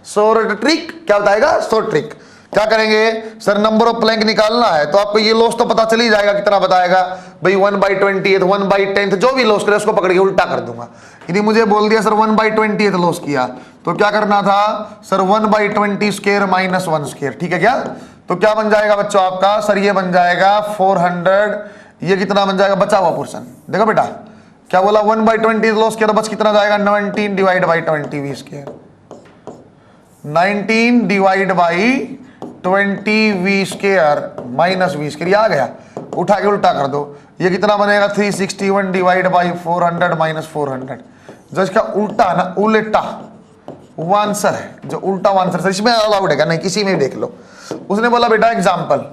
शॉर्ट ट्रिक, क्या बताएगा शॉर्ट ट्रिक। क्या करेंगे सर नंबर ऑफ प्लैंक निकालना है, तो आपको ये लॉस तो पता चल ही जाएगा कितना बताएगा भाई 1/20, 1/10 जो भी लॉस करे उसको पकड़ के उल्टा कर दूंगा। यदि मुझे बोल दिया सर 1/20 लॉस किया तो क्या करना था सर 1/20 स्क्वायर माइनस 1 स्क्वायर, ठीक है क्या। तो क्या बन जाएगा बच्चों आपका सर, ये बन जाएगा 400, ये कितना बन जाएगा बचा हुआ पोर्शन, देखो बेटा क्या बोला 1/20 लॉस किया तो बच कितना जाएगा 19 divide by 20 v square, 19 divide by 20 v square minus v square, ये आ गया, उठा के उल्टा कर दो, ये कितना बनेगा 361 डिवाइड बाई 400 माइनस 400। जो इसका उल्टा ना उल्टा आंसर है, जो उल्टा आंसर सर इसमें अलाउड है, नहीं किसी में देख लो। उसने बोला बेटा एग्जांपल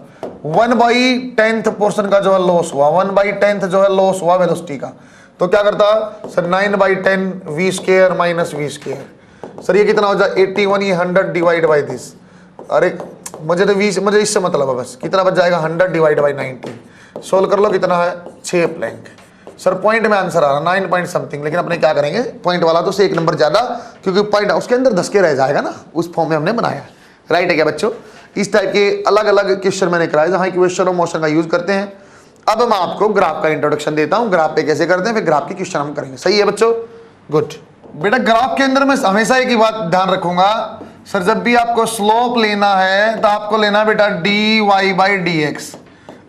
1/10 पोर्शन का जो है लॉस हुआ, 1/10 जो है लॉस हुआ वेलोसिटी का, तो क्या करता sir 9/10 v square minus v square. Sir ये कितना हो जाए 81, ये 100 डिवाइड बाई दिस, अरे मुझे तो 20, मुझे इससे मतलब है बस, कितना बच जाएगा 100 डिवाइड बाई 90, सोल्व कर लो कितना है 6 प्लैंक। सर पॉइंट में आंसर आ रहा 9 पॉइंट समथिंग, लेकिन अपने क्या करेंगे पॉइंट वाला तो से 1 नंबर ज्यादा, क्योंकि पॉइंट उसके अंदर 10 के रह जाएगा ना, उस फॉर्म में हमने बनाया। राइट है क्या बच्चों, इस टाइप के अलग अलग क्वेश्चन मैंने कराए जहां इक्वेशन ऑफ मोशन का यूज करते हैं। अब मैं आपको ग्राफ का इंट्रोडक्शन देता हूं, ग्राफ पे कैसे करते हैं, फिर ग्राफ के क्वेश्चन हम करेंगे। सही है बच्चों, गुड। बेटा ग्राफ के अंदर मैं हमेशा एक ही बात ध्यान रखूंगा सर, जब भी आपको स्लोप लेना है तो आपको लेना बेटा d y by d x,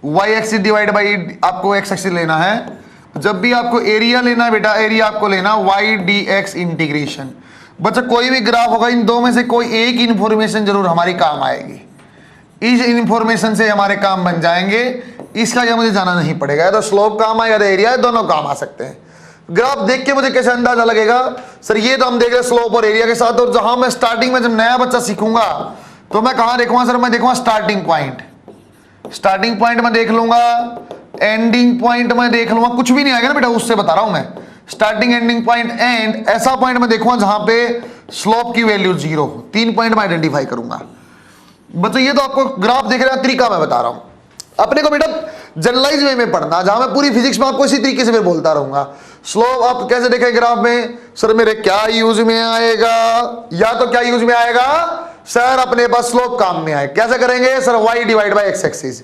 y axis divide by आपको एक्स एक्सिस लेना है। जब भी आपको एरिया लेना है बेटा, एरिया आपको लेना वाई डी एक्स इंटीग्रेशन। बच्चा कोई भी ग्राफ होगा इन दो में से कोई एक इंफॉर्मेशन जरूर हमारी काम आएगी, इस इंफॉर्मेशन से हमारे काम बन जाएंगे, इसका क्या मुझे जाना नहीं पड़ेगा, तो स्लोप काम आएगा तो एरिया, दोनों काम आ सकते हैं। ग्राफ देख के मुझे कैसे अंदाजा लगेगा सर, ये तो हम देख रहे हैं स्लोप और एरिया के साथ, और जहां मैं स्टार्टिंग में जब नया बच्चा सीखूंगा तो मैं कहां देखूंगा सर, मैं देखूंगा स्टार्टिंग पॉइंट, स्टार्टिंग पॉइंट में देख लूंगा, एंडिंग पॉइंट में देख लूंगा, कुछ भी नहीं आएगा ना बेटा, उससे बता रहा हूं मैं, स्टार्टिंग एंडिंग पॉइंट एंड ऐसा पॉइंट में देखूंगा जहां पे स्लोप की वैल्यू 0 हो, 3 पॉइंट में आइडेंटिफाई करूंगा। बच्चों ये तो आपको ग्राफ देख रहे तरीका मैं बता रहा हूं, अपने को बेटा जनरलाइज वे में पढ़ना, जहां मैं पूरी फिजिक्स में आपको इसी तरीके से मैं बोलता रहूंगा। स्लोप आप कैसे देखें ग्राफ में सर, मेरे क्या यूज में आएगा, या तो क्या यूज में आएगा सर अपने पास स्लोप काम में आए, कैसे करेंगे sir y divide by x axis,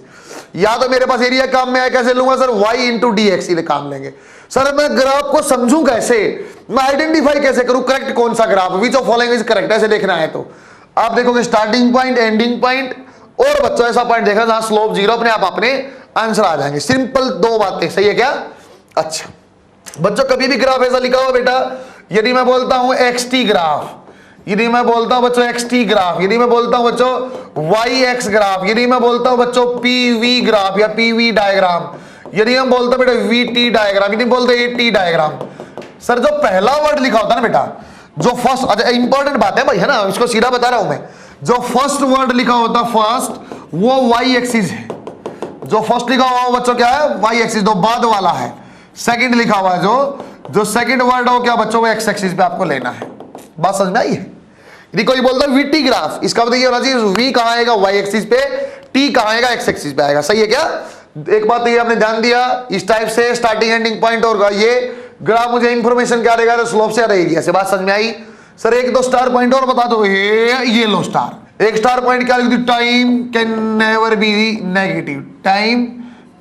या तो मेरे पास एरिया काम में आए, कैसे लूंगा sir y into D x काम लेंगे। सर मैं ग्राफ को समझूं कैसे, मैं आइडेंटिफाई कैसे करूं करेक्ट कौन सा graph, which of following is correct, ऐसे देखना है तो आप देखोगे स्टार्टिंग पॉइंट, एंडिंग पॉइंट, और बच्चों ऐसा पॉइंट देखना जहां स्लोप 0, अपने आप अपने आंसर आ जाएंगे। सिंपल 2 बातें, सही है क्या। अच्छा बच्चों कभी भी ग्राफ ऐसा लिखा हुआ बेटा, यदि मैं बोलता हूं xt ग्राफ, यदि मैं बोलता हूं बच्चों xt ग्राफ, यदि मैं बोलता हूं बच्चों yx ग्राफ, यदि मैं बोलता हूं बच्चों pv ग्राफ या pv डायग्राम, यदि हम बोलते बेटा vt डायग्राम, यदि बोलते at डायग्राम, सर जो पहला वर्ड लिखा होता है ना बेटा, जो फर्स्ट, अच्छा इंपॉर्टेंट बात है भाई है ना, इसको सीधा बता रहा हूं मैं, जो फर्स्ट वर्ड लिखा होता फर्स्ट वो y एक्सिस है, जो फर्स्ट लिखा हुआ बच्चों क्या है y एक्सिस, जो बाद वाला है। सेकंड लिखा हुआ है जो सेकंड वर्ड हो क्या बच्चों, वो एक्स एक्सिस पे आपको लेना है। बात समझ में आई है। यदि कोई बोलता है वीटी ग्राफ, इसका मतलब ये होना चाहिए वी कहां आएगा y एक्सिस पे, टी कहां आएगा x एक्सिस पे आएगा। सही है क्या। एक बात तो ये आपने ध्यान दिया, इस टाइप से स्टार्टिंग एंडिंग पॉइंट और ये ग्राफ मुझे इंफॉर्मेशन क्या देगा, तो स्लोप से रहेगी। ऐसे बात समझ में आई। सर 1-2 स्टार पॉइंट और बता दो, ये लो स्टार। एक स्टार पॉइंट क्या लिख दी, time can never be negative, time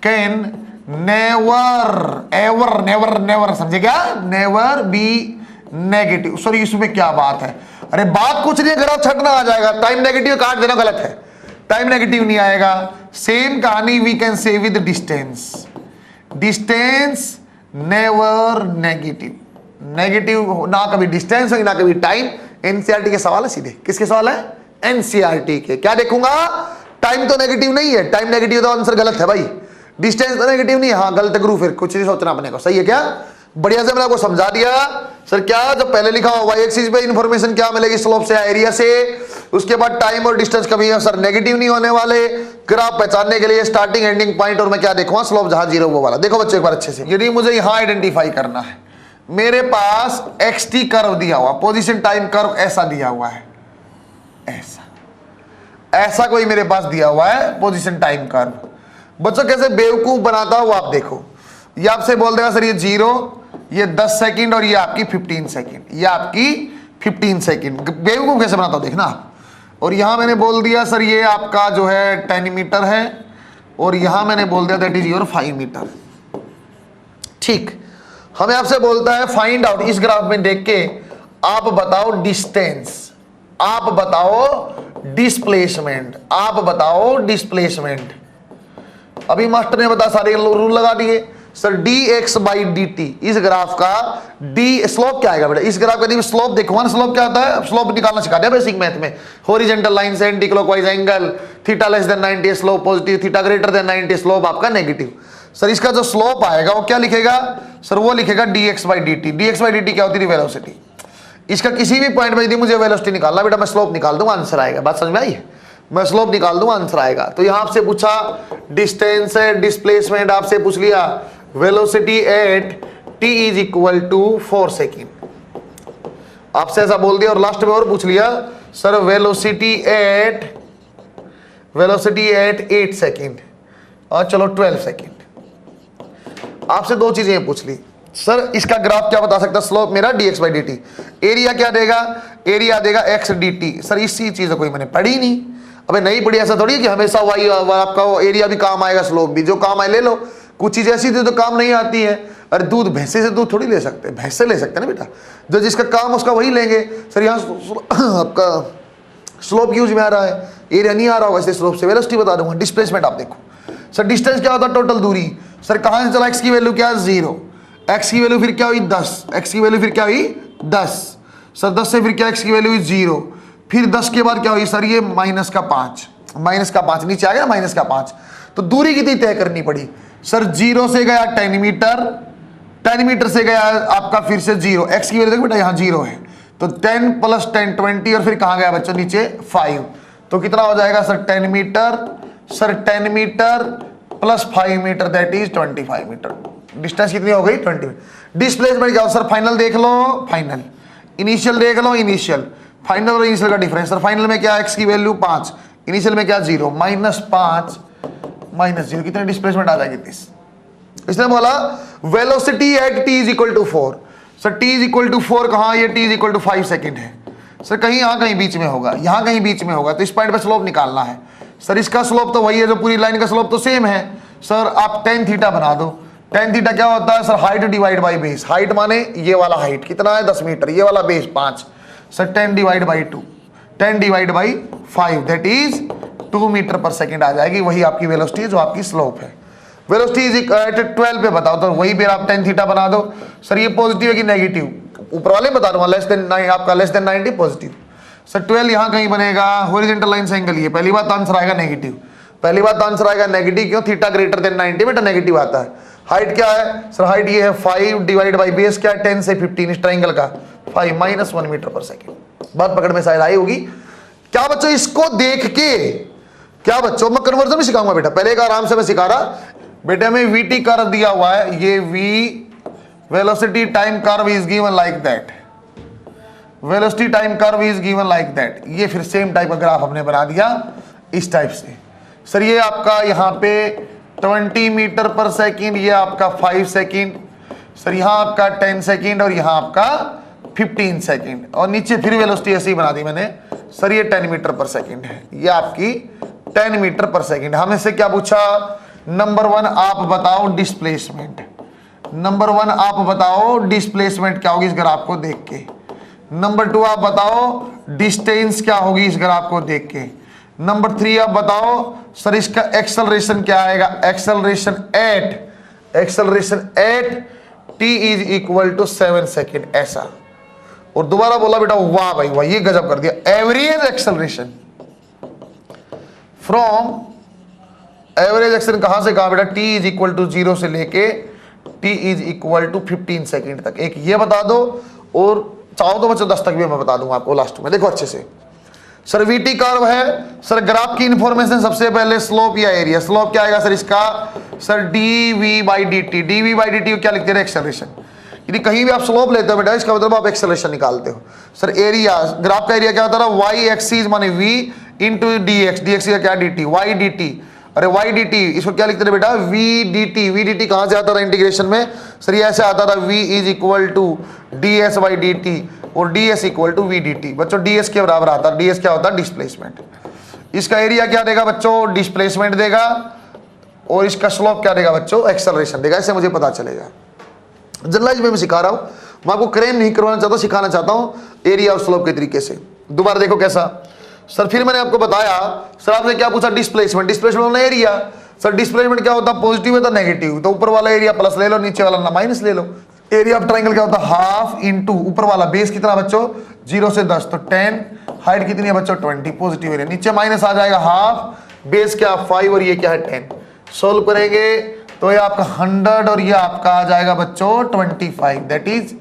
can never ever never never, समझे क्या, नेवर बी नेगेटिव। सॉरी इसमें क्या बात है, अरे बात कुछ नहीं है, ग्राफ छटना आ जाएगा, टाइम नेगेटिव काट देना गलत है, टाइम नेगेटिव नहीं आएगा। सेम कहानी we can say with distance, distance never negative, negative ना कभी डिस्टेंस ना कभी टाइम। एनसीईआरटी के सवाल है सीधे, किसके सवाल है, एनसीईआरटी के। क्या देखूंगा, टाइम तो नेगेटिव नहीं है, टाइम नेगेटिव तो आंसर गलत है भाई। डिस्टेंस तो नेगेटिव नहीं है, हाँ गलत गुरु, फिर कुछ नहीं सोचना अपने को, सही है क्या? बढ़िया से मैंने आपको समझा दिया सर। क्या जब पहले लिखा हुआ y एक्सिस पे इंफॉर्मेशन क्या मिलेगी, स्लोप से, एरिया से, उसके बाद टाइम और डिस्टेंस कभी सर नेगेटिव नहीं होने वाले। ग्राफ पहचानने के लिए स्टार्टिंग एंडिंग पॉइंट और मैं क्या देखूंगा, स्लोप जहां जीरो वो वाला। देखो बच्चों एक बार अच्छे से, यदि मुझे यहां आइडेंटिफाई करना है, मेरे पास xt कर्व दिया हुआ, पोजीशन टाइम कर्व ऐसा दिया हुआ है, ऐसा कोई मेरे पास दिया हुआ है पोजीशन टाइम कर्व। बच्चों कैसे बेवकूफ बनाता हूं आप देखो, ये आपसे बोल देगा सर ये 0, ये 10 सेकंड और ये आपकी 15 सेकंड, ये आपकी 15 सेकंड। बेवकूफ कैसे बनाता हूं देखना आप। और यहां मैंने बोल दिया सर ये आपका जो है 10 मीटर है, और यहां मैंने बोल दिया दैट इज योर 5 मीटर। ठीक, हमें आपसे बोलता है फाइंड आउट, इस ग्राफ में देख के आप बताओ डिस्टेंस, आप बताओ डिस्प्लेसमेंट, आप बताओ डिस्प्लेसमेंट। अभी मास्टर ने बता सारे रूल लगा दिए सर। dx बाई dt, इस ग्राफ का d स्लोप क्या आएगा बेटा, इस ग्राफ का स्लोप देखो ना, स्लोप क्या होता है, स्लोप निकालना सिखा दिया बेसिक मैथ में। हॉरिजॉन्टल लाइन से anti clockwise angle, theta less than 90 slope positive, theta greater than 90 slope आपका नेगेटिव। सर इसका जो स्लोप आएगा वो क्या लिखेगा सर, वो लिखेगा dx by dt। dx by dt क्या होती है, वेलोसिटी। इसका किसी भी पॉइंट में यदि मुझे वेलोसिटी निकालना बेटा, मैं स्लोप निकाल दूंगा, आंसर आएगा। बात समझ में आई? मैं स्लोप निकाल दूंगा, आंसर आएगा। तो यहां आपसे पूछा डिस्टेंस है, डिस्प्लेसमेंट आपसे पूछ लिया, velocity at t is equal to 4 second, आपसे ऐसा बोल दिया। और लास्ट में और पूछ लिया सर वेलोसिटी एट 8 सेकेंड, और चलो 12 सेकेंड। आपसे दो चीजें पूछ ली सर, इसका ग्राफ क्या बता सकता, स्लोप मेरा dx बाई dt, एरिया क्या देगा, एरिया देगा x dt। सर इसी चीज कोई मैंने पढ़ी नहीं, अबे नहीं पढ़ी, ऐसा थोड़ी कि हमेशा वही आपका एरिया भी काम आएगा, स्लोप भी, जो काम आए ले लो। कुछ चीज ऐसी थी तो काम नहीं आती है। अरे दूध भैंसे से दूध थोड़ी ले सकते, भैंस से ले सकते ना बेटा, जो जिसका काम उसका वही लेंगे। सर यहाँ आपका स्लोप यूज में आ रहा है, एरिया नहीं आ रहा होगा, इसलिए स्लोप से वेलोसिटी बता दूंगा। डिस्प्लेसमेंट आप देखो सर, डिस्टेंस क्या होता है, टोटल दूरी। सर कहां से चला, x की वैल्यू क्या, 0, x की वैल्यू फिर क्या हुई 10, x की वैल्यू फिर क्या हुई 10। सर 10 से फिर क्या, x की वैल्यू हुई 0, फिर 10 के बाद क्या हुई सर, ये माइनस का 5 नीचे आ गया माइनस का 5। तो दूरी कितनी तय करनी पड़ी सर, 0 से गया 10 मीटर, 10 मीटर से गया आपका फिर से 0, x की वैल्यू देखो बेटा यहाँ 0 है, तो 10 प्लस 10 20, और फिर कहाँ गया बच्चों नीचे 5। तो कितना हो जाएगा sir 10 metre, sir 10 metre plus 5 metre that is 25 metre. Distance कितनी हो गई 20। डिस्प्लेसमेंट क्या हो सर, फाइनल देख लो, फाइनल, इनिशियल देख लो, इनिशियल, फाइनल और इनिशियल का डिफरेंस। सर फाइनल में क्या, x की वैल्यू 5, इनिशियल में क्या 0, -5 -0, कितने डिस्प्लेसमेंट आ जाएगी 30। इसने बोला velocity at t is equal to 4। Sir t is equal to 4 कहाँ, ये t is equal to 5 second है। सर कहीं यहाँ कहीं बीच में होगा, यहाँ कहीं बीच में होगा, तो इस पॉइंट पे स्लोप निकालना है। सर इसका स्लोप तो वही है जो पूरी लाइन का स्लोप तो सेम है। सर आप tan थीटा बना दो, tan थीटा क्या होता है sir, height divide by base. Height माने ये वाला हाइट कितना है 10 मीटर, ये वाला base 5। Sir 10 divide by 2, 10 divide by 5 that is 2 metre per second आ जाएगी। वही आपकी वेलोसिटी है जो आपकी स्लोप है। वेलोसिटी इज एट 12 पे बताओ, तो वही फिर आप tan थीटा बना दो। सर ये पॉजिटिव है कि नेगेटिव, ऊपर वाले बता दूंगा, लेस देन 9 आपका लेस देन 90 पॉजिटिव। सर 12 यहाँ कहीं बनेगा, हॉरिजॉन्टल लाइन से एंगल, ये पहली बात आंसर आएगा नेगेटिव, पहली बात आंसर आएगा नेगेटिव। क्यों, थीटा ग्रेटर देन 90 बेटा नेगेटिव आता है। हाइट क्या है सर, हाइट ये है 5 डिवाइड बाई बेस क्या है 10 से 15, इस ट्रायंगल का 5 -1 मीटर पर सेकेंड। बात पकड़ में शायद आई होगी क्या बच्चों, इसको देख के क्या बच्चों मैं कन्वर्जन भी सिखाऊंगा बेटा, पहले एक आराम से मैं सिखा रहा बेटा। में वीटी कर्व दिया हुआ है, ये v velocity time curve is given like that, velocity time curve is given like that. ये फिर सेम टाइप का ग्राफ हमने बना दिया इस टाइप से। सर ये आपका यहाँ पे 20 मीटर पर सेकेंड, ये आपका 5 सेकेंड, सर यहाँ आपका 10 सेकेंड और यहाँ आपका 15 सेकेंड, और नीचे फिर वेलोसिटी ऐसी बना दी मैंने। सर ये 10 मीटर पर सेकेंड है, ये आपकी 10 मीटर पर सेकेंड। हमें से क्या पूछा, नंबर 1 आप बताओ डिस्प्लेसमेंट, नंबर 1 आप बताओ डिस्प्लेसमेंट क्या होगी इस ग्राफ को देख के। नंबर 2 आप बताओ डिस्टेंस क्या होगी इस ग्राफ को देख के। नंबर 3 आप बताओ सर इसका एक्सेलरेशन क्या आएगा, acceleration at t is equal to 7 second, ऐसा। और दोबारा बोला बेटा, वाह भाई वाह, ये गजब कर दिया, average acceleration from average acceleration कहां से कहां बेटा, t इज इक्वल टू 0 से लेके t is equal to 15 second तक। एक ये बता दो, और चाहो तो बच्चों 10 तक भी मैं बता दूंगा आपको लास्ट में। देखो अच्छे से सर, वीटी कर्व है सर, ग्राफ की इंफॉर्मेशन सबसे पहले स्लोप या एरिया। स्लोप क्या आएगा सर इसका, sir dv by dt। dv by dt क्या लिखते हैं, एक्सेलरेशन। यदि कहीं भी आप स्लोप लेते हो बेटा, इसका मतलब आप एक्सेलरेशन निकालते हो। सर एरिया, ग्राफ का एरिया क्या होता है, y एक्सिस माने v इंटू dx, dx का क्या dt, y dt। अरे y dt इसको क्या लिखते थे बेटा, v dt कहां से आता था इंटीग्रेशन में, सर ये ऐसे आता था, v is equal to ds by dt और ds equal to v dt। बच्चों ds के बराबर आता है, ds क्या होता है, डिस्प्लेसमेंट। इसका एरिया क्या देगा बच्चों, डिस्प्लेसमेंट देगा, और इसका स्लोप क्या देगा बच्चों, एक्सेलरेशन देगा। इससे मुझे पता चलेगा। जनरलाइज में मैं सिखा रहा हूं, मैं आपको क्रेन नहीं करवाना चाहता, सिखाना चाहता हूं एरिया और स्लोप के तरीके से। दोबारा देखो कैसा सर, फिर मैंने आपको बताया सर, आपने क्या पूछा, डिस्प्लेसमेंट। डिस्प्लेसमेंट वाला एरिया, सर डिस्प्लेसमेंट क्या होता है, पॉजिटिव है तो नेगेटिव, तो ऊपर वाला एरिया प्लस ले लो, नीचे वाला माइनस ले लो। एरिया ऑफ ट्रायंगल क्या होता है, हाफ इंटू ऊपर वाला बेस कितना बच्चों, 0 से 10 तो 10, हाइट कितनी है बच्चों 20, पॉजिटिव एरिया, नीचे माइनस आ जाएगा हाफ, बेस क्या 5 और ये क्या है 10। सोल्व करेंगे तो ये आपका 100 और ये आपका आ जाएगा बच्चों 25, that is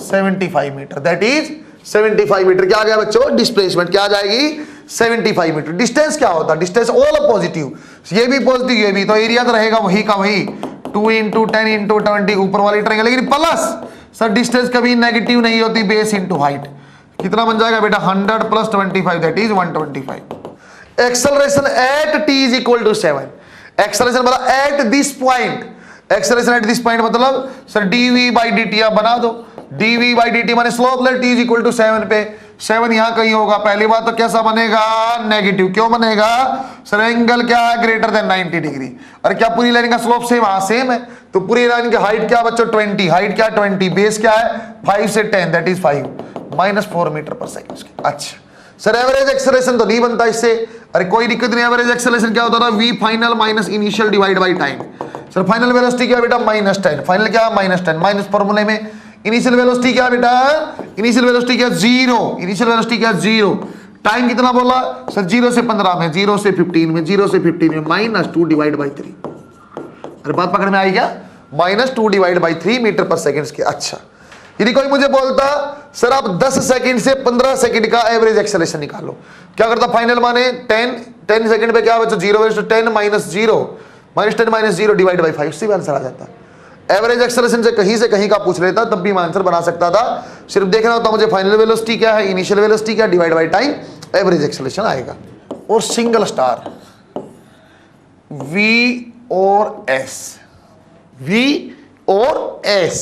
75 metre. That is 75 metre क्या आ गया बच्चों, डिस्प्लेसमेंट क्या आ जाएगी, 75 मीटर। डिस्टेंस क्या होता है, डिस्टेंस ऑल पॉजिटिव, ये भी पॉजिटिव ये भी, तो एरिया तो रहेगा वही का वही, 2 इंटू 10 इंटू 20 ऊपर वाली ट्रायंगल, लेकिन प्लस सर डिस्टेंस कभी नेगेटिव नहीं होती, बेस इंटू हाइट कितना बन जाएगा बेटा, 100 प्लस 25 दैट इज 125। Acceleration at t is equal to 7। Acceleration मतलब at this point, acceleration at this point मतलब सर dv बाई dt आप बना दो, dv बाई dt माने स्लोप ले t इज इक्वल टू 7 पे, 7 यहां कहीं होगा। पहली बात तो कैसा बनेगा, नेगेटिव। क्यों बनेगा सर, एंगल क्या है ग्रेटर देन 90 डिग्री। और क्या पूरी लाइन का स्लोप सेम, हाँ सेम है, तो पूरी लाइन की हाइट क्या बच्चों 20, हाइट क्या 20, बेस क्या है 5 से 10 that is 5 minus 4 metre per second. अच्छा सर एवरेज एक्सेलरेशन तो नहीं बनता इससे, अरे कोई दिक्कत नहीं। एवरेज एक्सेलरेशन क्या होता था, v final minus initial divide by time. Sir final velocity क्या बेटा -10, फाइनल क्या -10, माइनस फॉर्मूले में इनिशियल वेलोसिटी क्या बेटा, इनिशियल वेलोसिटी क्या 0, इनिशियल वेलोसिटी क्या 0, टाइम कितना बोला सर 0 से 15 में, 0 से 15 में, 0 से 15 में -2 डिवाइड बाई 3। अरे बात पकड़ में आई क्या, -2 divide by 3 metre per second के। अच्छा यदि कोई मुझे बोलता सर आप 10 सेकंड से 15 सेकंड का एवरेज एक्सेलरेशन निकालो, क्या करता, फाइनल माने 10 सेकंड पे क्या बच्चों 0 10 माइनस 0 -10 माइनस 0 डिवाइड बाई 5, उसी में आंसर आ जाता। एवरेज एक्सेलरेशन से कहीं का पूछ लेता तब भी मैं आंसर बना सकता था, सिर्फ देखना होता मुझे फाइनल वेलोसिटी क्या है, इनिशियल वेलोसिटी क्या, divide by time, average acceleration आएगा। और सिंगल स्टार V और S, V और S,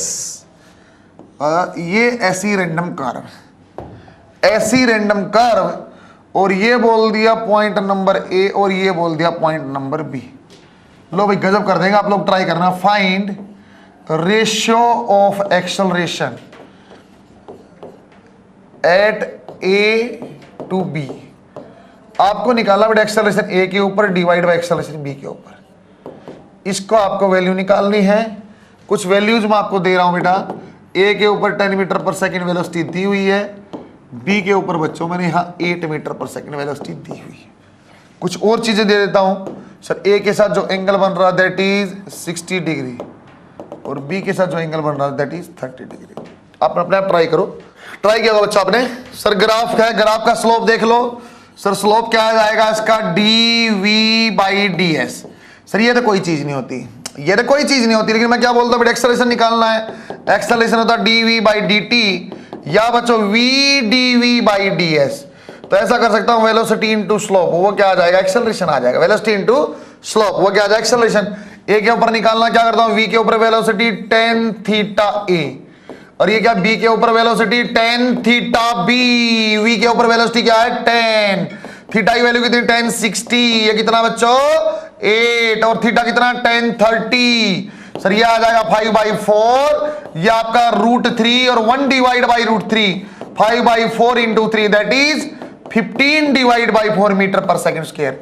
ये ऐसी रैंडम कर्व, ऐसी रैंडम कर्व, और ये बोल दिया पॉइंट नंबर A और ये बोल दिया पॉइंट नंबर B। लो भाई गजब कर देंगे आप लोग, ट्राई करना। Find ratio of acceleration at A to B। आपको निकालना बेटा एक्सेलरेशन A के ऊपर डिवाइड बाय एक्सेलरेशन B के ऊपर, इसको आपको वैल्यू निकालनी है। कुछ वैल्यूज मैं आपको दे रहा हूं बेटा, A के ऊपर 10 मीटर पर सेकंड वेलोसिटी दी हुई है, B के ऊपर बच्चों मैंने यहाँ 8 मीटर पर सेकंड वेलोसिटी दी हुई है। कुछ और चीजें दे देता हूं सर, A के साथ जो एंगल बन रहा है दैट इज 60 डिग्री, और B के साथ जो एंगल बन रहा है दैट इज 30 डिग्री। आप अपने आप ट्राई करो, ट्राई किया होगा बच्चा आपने। सर ग्राफ है, ग्राफ का स्लोप देख लो। सर स्लोप क्या आ जाएगा इसका, dv बाई ds। सर ये तो कोई चीज नहीं होती, ये तो कोई चीज नहीं होती, लेकिन मैं क्या बोलता हूँ एक्सेलरेशन निकालना है, एक्सेलरेशन होता है dv बाई dt या बच्चों v dv बाई ds। तो ऐसा कर सकता हूं वेलोसिटी इनटू स्लोप, वो क्या आ जाएगा, एक्सेलरेशन आ जाएगा। वेलोसिटी इनटू स्लोप वो क्या आ जाएगा, एक्सेलरेशन। a के ऊपर निकालना, क्या करता हूं v के ऊपर वेलोसिटी tan थीटा a, और ये क्या b के ऊपर velocity tan theta b, v के ऊपर वेलोसिटी क्या है 10, थीटा की वैल्यू कितनी tan 60, ये कितना बच्चों 8, और थीटा कितना tan 30। सर ये आ जाएगा 5/4, ये आपका √3 और 1 divide by √3, 5/4 into 3 that is 15 divide by 4 metre per second square.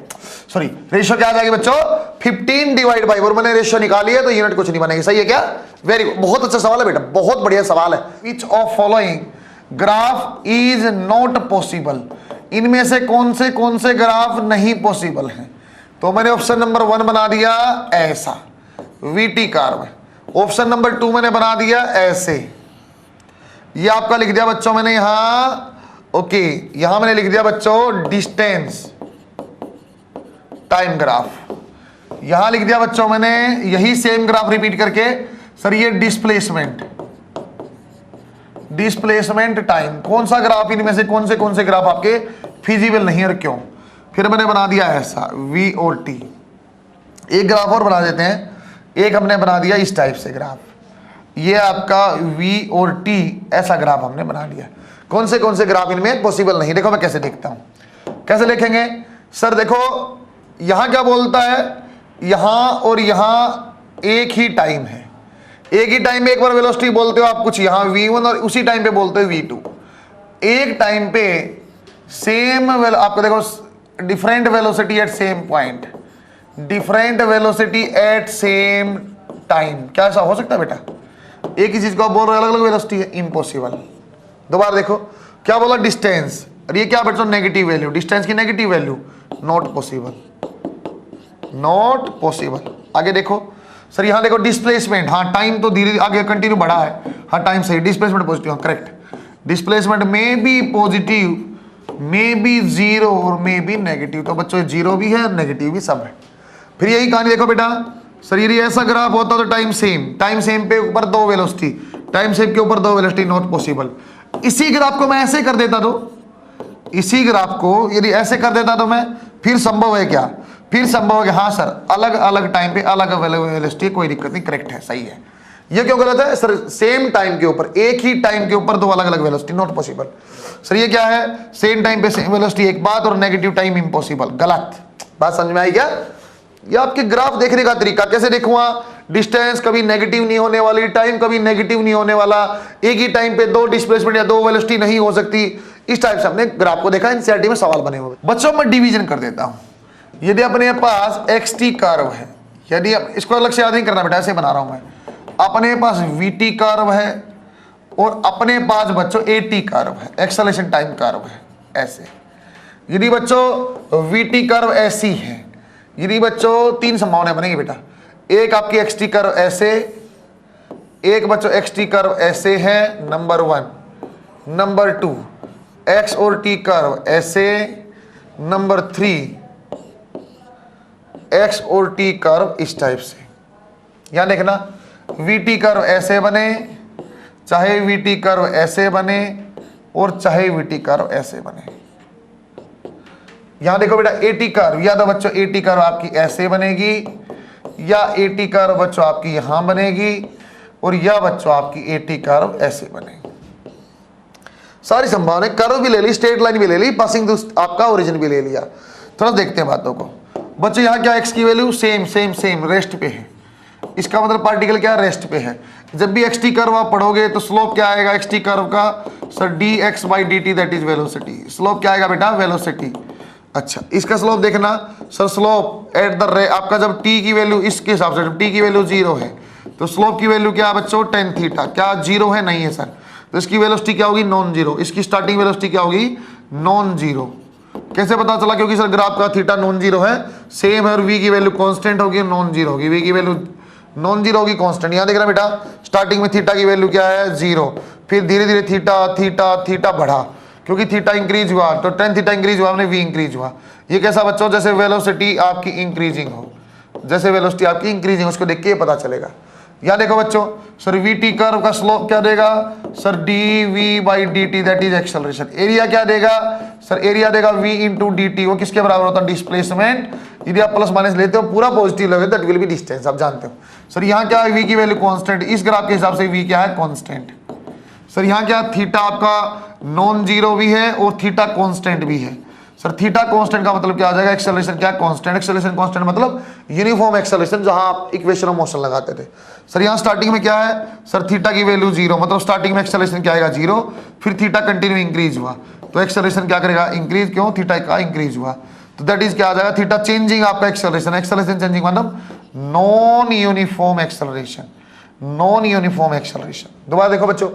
Sorry ratio क्या आ जाएगी बच्चों 15 डिवाइड बाई 4, मैंने रेशियो निकाली है तो यूनिट कुछ नहीं बनेगी। सही है क्या, वेरी गुड, बहुत अच्छा सवाल है बेटा, बहुत बढ़िया सवाल है। Which of following graph is not possible, इनमें से कौन से ग्राफ नहीं पॉसिबल है। तो मैंने ऑप्शन नंबर 1 बना दिया ऐसा वीटी कर्व। ऑप्शन नंबर 2 मैंने बना दिया ऐसे। ये आपका लिख दिया बच्चों मैंने यहां, ओके, यहां मैंने लिख दिया बच्चों डिस्टेंस टाइम ग्राफ। यहां लिख दिया बच्चों मैंने यही सेम ग्राफ रिपीट करके सर ये डिस्प्लेसमेंट टाइम। कौन सा ग्राफ इनमें से कौन से ग्राफ आपके फिजिबल नहीं है और क्यों? फिर मैंने बना दिया ऐसा वी और टी। एक ग्राफ और बना देते हैं, एक हमने बना दिया इस टाइप से ग्राफ, ये आपका वी और टी ऐसा ग्राफ हमने बना दिया। कौन से ग्राफ इनमें पॉसिबल नहीं? देखो मैं कैसे देखता हूं, कैसे लिखेंगे सर? देखो यहां क्या बोलता है, यहां और यहां एक ही टाइम है, एक ही टाइम पे एक बार वेलोसिटी बोलते हो आप कुछ यहां v1 और उसी टाइम पे बोलते हो v2। एक टाइम पे सेम आपको देखो different velocity at same point, different velocity at same time. क्या ऐसा हो सकता है बेटा? एक ही चीज को आप बोल रहे हो अलग अलग वेलोसिटी है, इम्पॉसिबल। दोबारा देखो क्या बोला, डिस्टेंस, और ये क्या बच्चों नेगेटिव वैल्यू, डिस्टेंस की negative value, not possible, not possible. आगे देखो सर, यहां देखो डिस्प्लेसमेंट, हाँ टाइम तो धीरे आगे कंटिन्यू बढ़ा है, हाँ टाइम सही, डिस्प्लेसमेंट पॉजिटिव, करेक्ट। डिस्प्लेसमेंट में भी पॉजिटिव, में भी जीरो और में भी नेगेटिव, तो बच्चों जीरो भी है नेगेटिव भी सब है। फिर यही कहानी देखो बेटा सर, ये ऐसा ग्राफ होता तो टाइम सेम पे ऊपर दो वेलोसिटी, टाइम सेम के ऊपर दो वेलोसिटी, नॉट पॉसिबल। इसी ग्राफ को मैं ऐसे कर देता तो, इसी ग्राफ को यदि ऐसे कर देता तो मैं, फिर संभव है क्या? फिर संभव है कि हाँ सर अलग अलग टाइम पे अलग अलग वेलोसिटी, कोई दिक्कत नहीं, करेक्ट है, सही है। ये क्यों गलत है सर? सेम टाइम के ऊपर, एक ही टाइम के ऊपर दो अलग अलग वेलोसिटी, नॉट पॉसिबल। सर ये क्या है? सेम टाइम पे सेम वेलोसिटी एक बात और नेगेटिव टाइम इम्पॉसिबल, गलत। बात समझ में आई क्या? ये आपके ग्राफ देखने का तरीका, कैसे देखूंगा? डिस्टेंस कभी नेगेटिव नहीं होने वाली, टाइम कभी नेगेटिव नहीं होने वाला, एक ही टाइम पे दो डिस्प्लेसमेंट या दो वेलोसिटी नहीं हो सकती। इस टाइप से हमने ग्राफ को देखा, एनसीईआरटी में सवाल बने हुए। बच्चों मैं डिवीजन कर देता हूं। यदि अपने पास एक्स-टी कर्व है, यदि इसको अलग से याद नहीं करना बेटा, ऐसे बना रहा हूं मैं, अपने पास वी-टी कर्व है और अपने पास बच्चों ए-टी कर्व है, एक्सेलरेशन टाइम कर्व है, ऐसे। यदि बच्चों वी-टी कर्व ऐसी है, यदि बच्चों तीन संभावनाएं बनेंगी बेटा, एक आपकी एक्स-टी कर्व ऐसे, एक बच्चों एक्स-टी कर्व ऐसे है, नंबर 1। नंबर 2 एक्स और टी कर्व ऐसे, नंबर 3 एक्स और टी कर्व इस टाइप से। यहां देखना वी-टी कर्व ऐसे बने, चाहे वी-टी कर्व ऐसे बने और चाहे वी-टी कर्व ऐसे बने। यहां देखो बेटा ए-टी कर्व, या तो बच्चों ए-टी कर्व आपकी ऐसे बनेगी, या ए-टी कर्व बच्चों आपकी यहां बनेगी, और या बच्चों आपकी ए-टी कर्व ऐसे बनेगी। सारी संभावनाएं, कर्व भी ले ली, स्ट्रेट लाइन भी ले ली, पासिंग थ्रू आपका ओरिजिन भी ले लिया। थोड़ा देखते हैं बातों को बच्चों। यहां क्या एक्स की वैल्यू सेम रेस्ट पे है, इसका मतलब पार्टिकल क्या रेस्ट पे है। जब भी एक्स टी कर्व आप पढ़ोगे तो स्लोप क्या आएगा एक्स टी कर्व का? Sir D x by d t, that is velocity. Slope क्या आएगा बेटा? वेलोसिटी। अच्छा इसका स्लोप देखना सर, स्लोप एट द आपका जब टी की वैल्यू इसके हिसाब से, जब टी की वैल्यू 0 है तो स्लोप की वैल्यू क्या है बच्चों? tan theta. क्या 0 है? नहीं है सर, तो इसकी वेलोसिटी क्या होगी? Non zero. इसकी स्टार्टिंग वेलोसिटी क्या होगी? Non zero. कैसे पता चला? क्योंकि सर ग्राफ का थीटा नॉन जीरो है, सेम है, और वी की वैल्यू कांस्टेंट होगी, नॉन जीरो होगी, वी की वैल्यू नॉन जीरो होगी, कांस्टेंट। यहां देख रहा बेटा स्टार्टिंग में थीटा की वैल्यू क्या है? 0। फिर धीरे धीरे थीटा बढ़ा, क्योंकि थीटा इंक्रीज हुआ तो tan थीटा इंक्रीज हुआ, हमने वी इंक्रीज हुआ। ये कैसा बच्चों? जैसे वेलोसिटी आपकी इंक्रीजिंग हो, जैसे वेलोसिटी आपकी इंक्रीजिंग, उसको देख के पता चलेगा। यहां देखो बच्चों सर वी-टी कर्व का स्लोप क्या देगा? Sir d v by d t, that is acceleration. Area क्या देगा? सर एरिया देगा v इंटू डी टी, वो किसके बराबर होता है? डिस्प्लेसमेंट। यदि आप प्लस माइनस लेते हो पूरा पॉजिटिव लगे, दैट विल बी डिस्टेंस, आप जानते हो। सर यहाँ क्या है? v की वैल्यू कांस्टेंट, इस ग्राफ के हिसाब से v क्या है? कांस्टेंट। सर यहाँ क्या? थीटा आपका नॉन जीरो भी है और थीटा कांस्टेंट भी है। सर थीटा कांस्टेंट का मतलब क्या आ जाएगा? एक्सेलरेशन क्या? कांस्टेंट। एक्सेलरेशन कांस्टेंट मतलब यूनिफॉर्म एक्सेलरेशन, जहां आप इक्वेशन ऑफ मोशन लगाते थे। सर यहाँ स्टार्टिंग में क्या है? सर थीटा की वैल्यू 0, मतलब स्टार्टिंग में एक्सेलरेशन क्या आएगा? 0। फिर थीटा कंटिन्यू इंक्रीज हुआ तो एक्सेलरेशन क्या करेगा? इंक्रीज। क्यों? थीटा का इंक्रीज हुआ, तो दैट इज क्या आ जाएगा? थीटा चेंजिंग आपका एक्सेलरेशन। एक्सेलरेशन चेंजिंग मतलब non uniform acceleration, non uniform acceleration. दोबारा देखो बच्चों,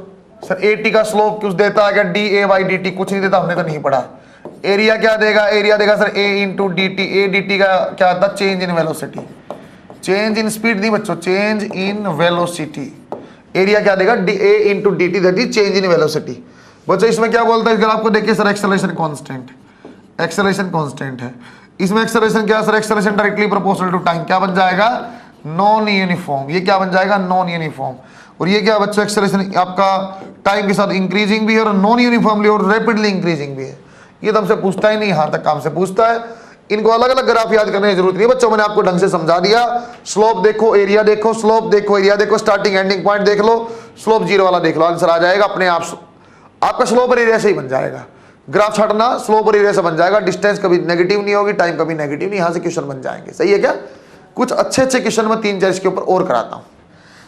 सर ए टी का स्लोप कुछ देता है क्या? D A by d T, कुछ नहीं देता, हमने तो नहीं पढ़ा। एरिया क्या देगा, एरिया देगा sir a into d t. A d t का क्या आता है, change in velocity, change in speed नहीं बच्चों, चेंज इन वेलोसिटी। एरिया क्या देगा, a into d t, that is change in velocity. बच्चों इसमें क्या बोलता है, अगर आपको देखिए sir acceleration constant, acceleration constant है, इसमें एक्सेलरेशन क्या sir, acceleration directly proportional to time, क्या बन जाएगा, नॉन यूनिफॉर्म। ये क्या बन जाएगा, नॉन यूनिफॉर्म। और ये क्या बच्चों, एक्सेलरेशन आपका टाइम के साथ इंक्रीजिंग भी है और नॉन यूनिफॉर्मली और रैपिडली इंक्रीजिंग भी है। ये तो हमसे पूछता ही नहीं, यहां तक काम से पूछता है। इनको अलग अलग ग्राफ याद करने की जरूरत नहीं बच्चों, मैंने आपको ढंग से समझा दिया। स्लोप देखो, एरिया देखो, स्लोप देखो, एरिया देखो, स्टार्टिंग एंडिंग पॉइंट देख लो, स्लोप जीरो वाला देख लो, आंसर आ जाएगा अपने आप। आपका स्लोप और एरिया से ही बन जाएगा, ग्राफ छाटना स्लोप और एरिया से बन जाएगा। डिस्टेंस कभी नेगेटिव नहीं होगी, टाइम कभी नेगेटिव नहीं, यहां से क्वेश्चन बन जाएंगे। सही है क्या? कुछ अच्छे अच्छे क्वेश्चन में 3-4 इसके ऊपर और कराता हूं।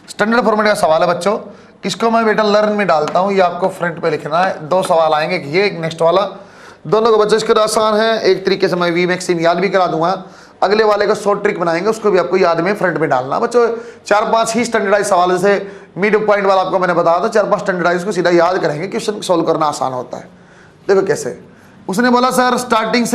स्टैंडर्ड फॉर्मेट का सवाल है बच्चों, इसको मैं बेटा लर्न में डालता हूं, ये आपको फ्रंट पे लिखना है। 2 सवाल आएंगे, ये एक नेक्स्ट वाला, दोनों को बच्चों इसके आसान है। एक तरीके से मैं वी मैक्सिम याद भी करा दूंगा, अगले वाले का शॉर्ट ट्रिक बनाएंगे, उसको भी आपको याद में फ्रंट में डालना बच्चों। 4-5 ही स्टैंडर्डाइज सवाल, जैसे मिड पॉइंट वाला आपको मैंने बताया था, 4-5 स्टैंडर्डाइज को सीधा याद करेंगे, क्वेश्चन सॉल्व करना आसान होता है। देखो कैसे, उसने बोला सर स्टार्टिंग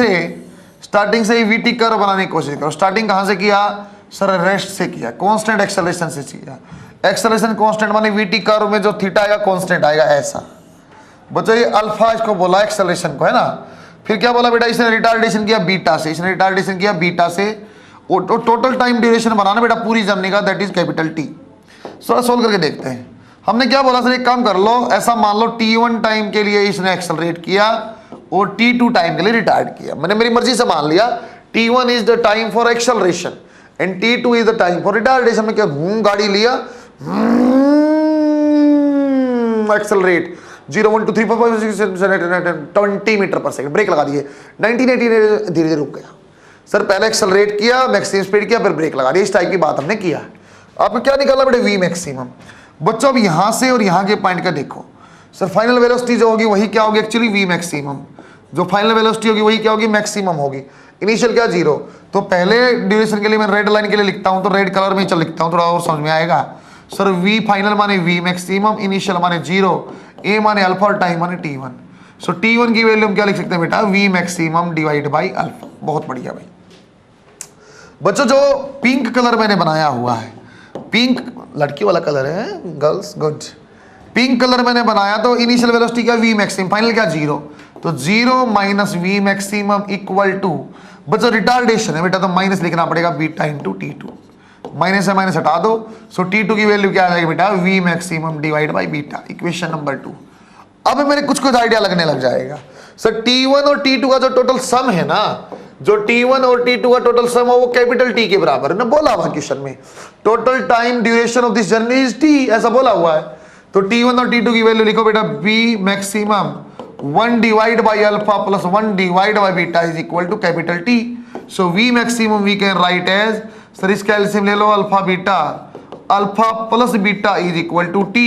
से वीटी कर्व बनाने की कोशिश करो। स्टार्टिंग कहां से किया सर, रेस्ट से किया, कांस्टेंट एक्सेलरेशन से किया। एक्सेलरेशन कांस्टेंट माने वीटी कर्व में जो थीटा आएगा कांस्टेंट आएगा, ऐसा बच्चों। ये अल्फा इसको बोला एक्सेलरेशन को, है ना। फिर क्या बोला बेटा, इसने रिटार्डेशन किया बीटा से, इसने रिटार्डेशन किया बीटा से। टोटल टाइम ड्यूरेशन बनाना बेटा पूरी जर्नी का, that is capital T. Solve करके देखते हैं। हमने क्या बोला सर, एक काम कर लो, ऐसा मान लो T1 टाइम के लिए इसने एक्सेलरेट किया और T2 टाइम के लिए रिटार्ड किया। मैंने मेरी मर्जी से मान लिया T1 is the time for acceleration and T2 is the time for retardation. में क्या गाड़ी लिया, accelerate 0 1 2 3 4 5 6 7 8 9 20 metre per second, break लगा दिए 19 धीरे धीरे रुक गया। सर पहले एक्सेलरेट किया, मैक्सिमम स्पीड किया, फिर ब्रेक लगा दिया। इस टाइप की बात हमने किया। आपको क्या निकाला बेटे, वी मैक्सिमम। बच्चों अब यहां से और यहां के पॉइंट का देखो सर, फाइनल वेलोसिटी जो होगी वही क्या होगी, एक्चुअली वी मैक्सिमम। जो फाइनल वेलोसिटी होगी वही क्या होगी, मैक्सिमम होगी। इनिशियल क्या 0, तो पहले ड्यूरेशन के लिए मैं रेड लाइन के लिए लिखता हूं, तो रेड कलर में चल लिखता हूं, थोड़ा और समझ में आएगा। सर वी फाइनल माने वी मैक्सिमम, इनिशियल माने 0, ए माने अल्फा और टाइम माने T1। सो T1 की वैल्यू हम क्या लिख सकते हैं बेटा, we maximum divide by alpha. बहुत बढ़िया भाई। बच्चों जो पिंक कलर मैंने बनाया हुआ है, पिंक लड़की वाला कलर है गर्ल्स, गुड। पिंक कलर मैंने बनाया, तो इनिशियल वेलोसिटी क्या वी मैक्सिमम, फाइनल क्या 0, तो 0 minus v maximum equal to, बच्चों रिटार्डेशन है बेटा तो माइनस लिखना पड़ेगा बीटा इंटू T2। माइनस से माइनस हटा दो, सो T2 की वैल्यू क्या आ जाएगी बेटा, we maximum divide by beta, equation number 2। अब मेरे कुछ आइडिया लगने लग जाएगा। सर T1 और T2 का जो टोटल सम है ना, जो T1 और T2 का टोटल सम है वो कैपिटल T के बराबर है ना, बोला हुआ क्वेश्चन में। Total time duration of this journey is T, ऐसा बोला हुआ है। तो T1 और T2 की वैल्यू लिखो बेटा, v maximum 1 divide by alpha plus 1 divide by beta is equal to capital T। So v maximum v can write as, sir इसका एलसीएम ले लो, alpha beta, alpha plus beta is equal to T।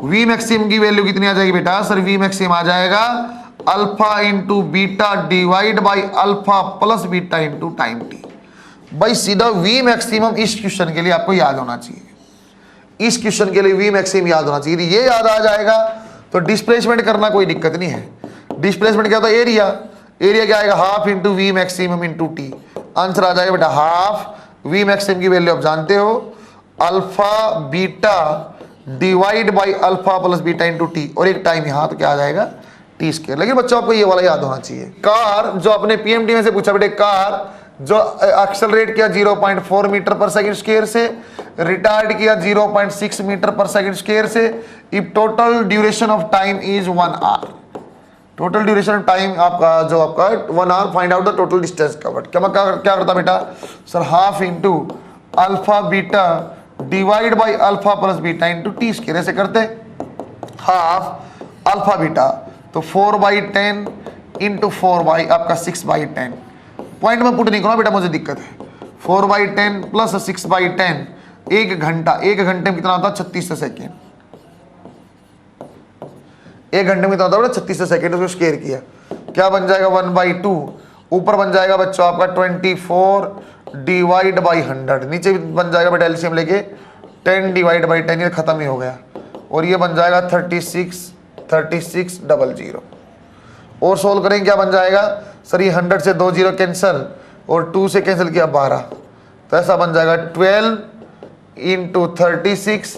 V maximum की value कितनी आ जाएगी बेटा, sir v maximum आ जाएगा alpha into beta divide by alpha plus beta into time T। भाई सीधा वी मैक्सिमम इस क्वेश्चन के लिए आपको याद होना चाहिए, इस क्वेश्चन के लिए वी मैक्सिमम याद होना चाहिए। ये याद आ जाएगा तो डिस्प्लेसमेंट करना कोई दिक्कत नहीं है। डिस्प्लेसमेंट क्या होता है, एरिया। एरिया क्या आएगा, half into v maximum into T। Answer आ जाएगा बेटा हाफ, वी मैक्सिमम की वैल्यू आप जानते हो, alpha beta divide by alpha plus beta into T, और एक टाइम यहाँ तो क्या आ जाएगा T स्क्वायर। लेकिन बच्चों आपको ये वाला याद होना चाहिए। कार जो अपने PMT में से पूछा बेटे, कार जो एक्सेलरेट किया 0.4 मीटर पर सेकंड स्क्वायर से, रिटार्ड किया 0.6 मीटर पर सेकंड स्क्वायर से, if total duration of time is 1 hour. Total duration of time आपका जो आपका 1 hour, find out the total distance covered. क्या करता बेटा, sir half into alpha beta divide by alpha plus beta into T square. ऐसे करते half alpha beta, तो 4/10 into 4 आपका 6/10। पॉइंट में पुट नहीं करो बेटा, मुझे दिक्कत है। 4/10 प्लस 6/10, 1 घंटा। 1 घंटे में कितना होता है, 36 सेकेंड। 1 घंटे में कितना होता है 36 सेकेंड। उसको स्क्वायर किया, क्या बन जाएगा 1/2। ऊपर बन जाएगा बच्चों आपका 24 डिवाइड बाई 100। नीचे बन जाएगा बेटा एलसीएम लेके 10 डिवाइड बाई 10, ये खत्म ही हो गया। और ये बन जाएगा 3600। और सोल्व करेंगे क्या बन जाएगा सर, ये 100 से 2 जीरो कैंसिल और 2 से कैंसिल किया 12, तो ऐसा बन जाएगा 12 इंटू 36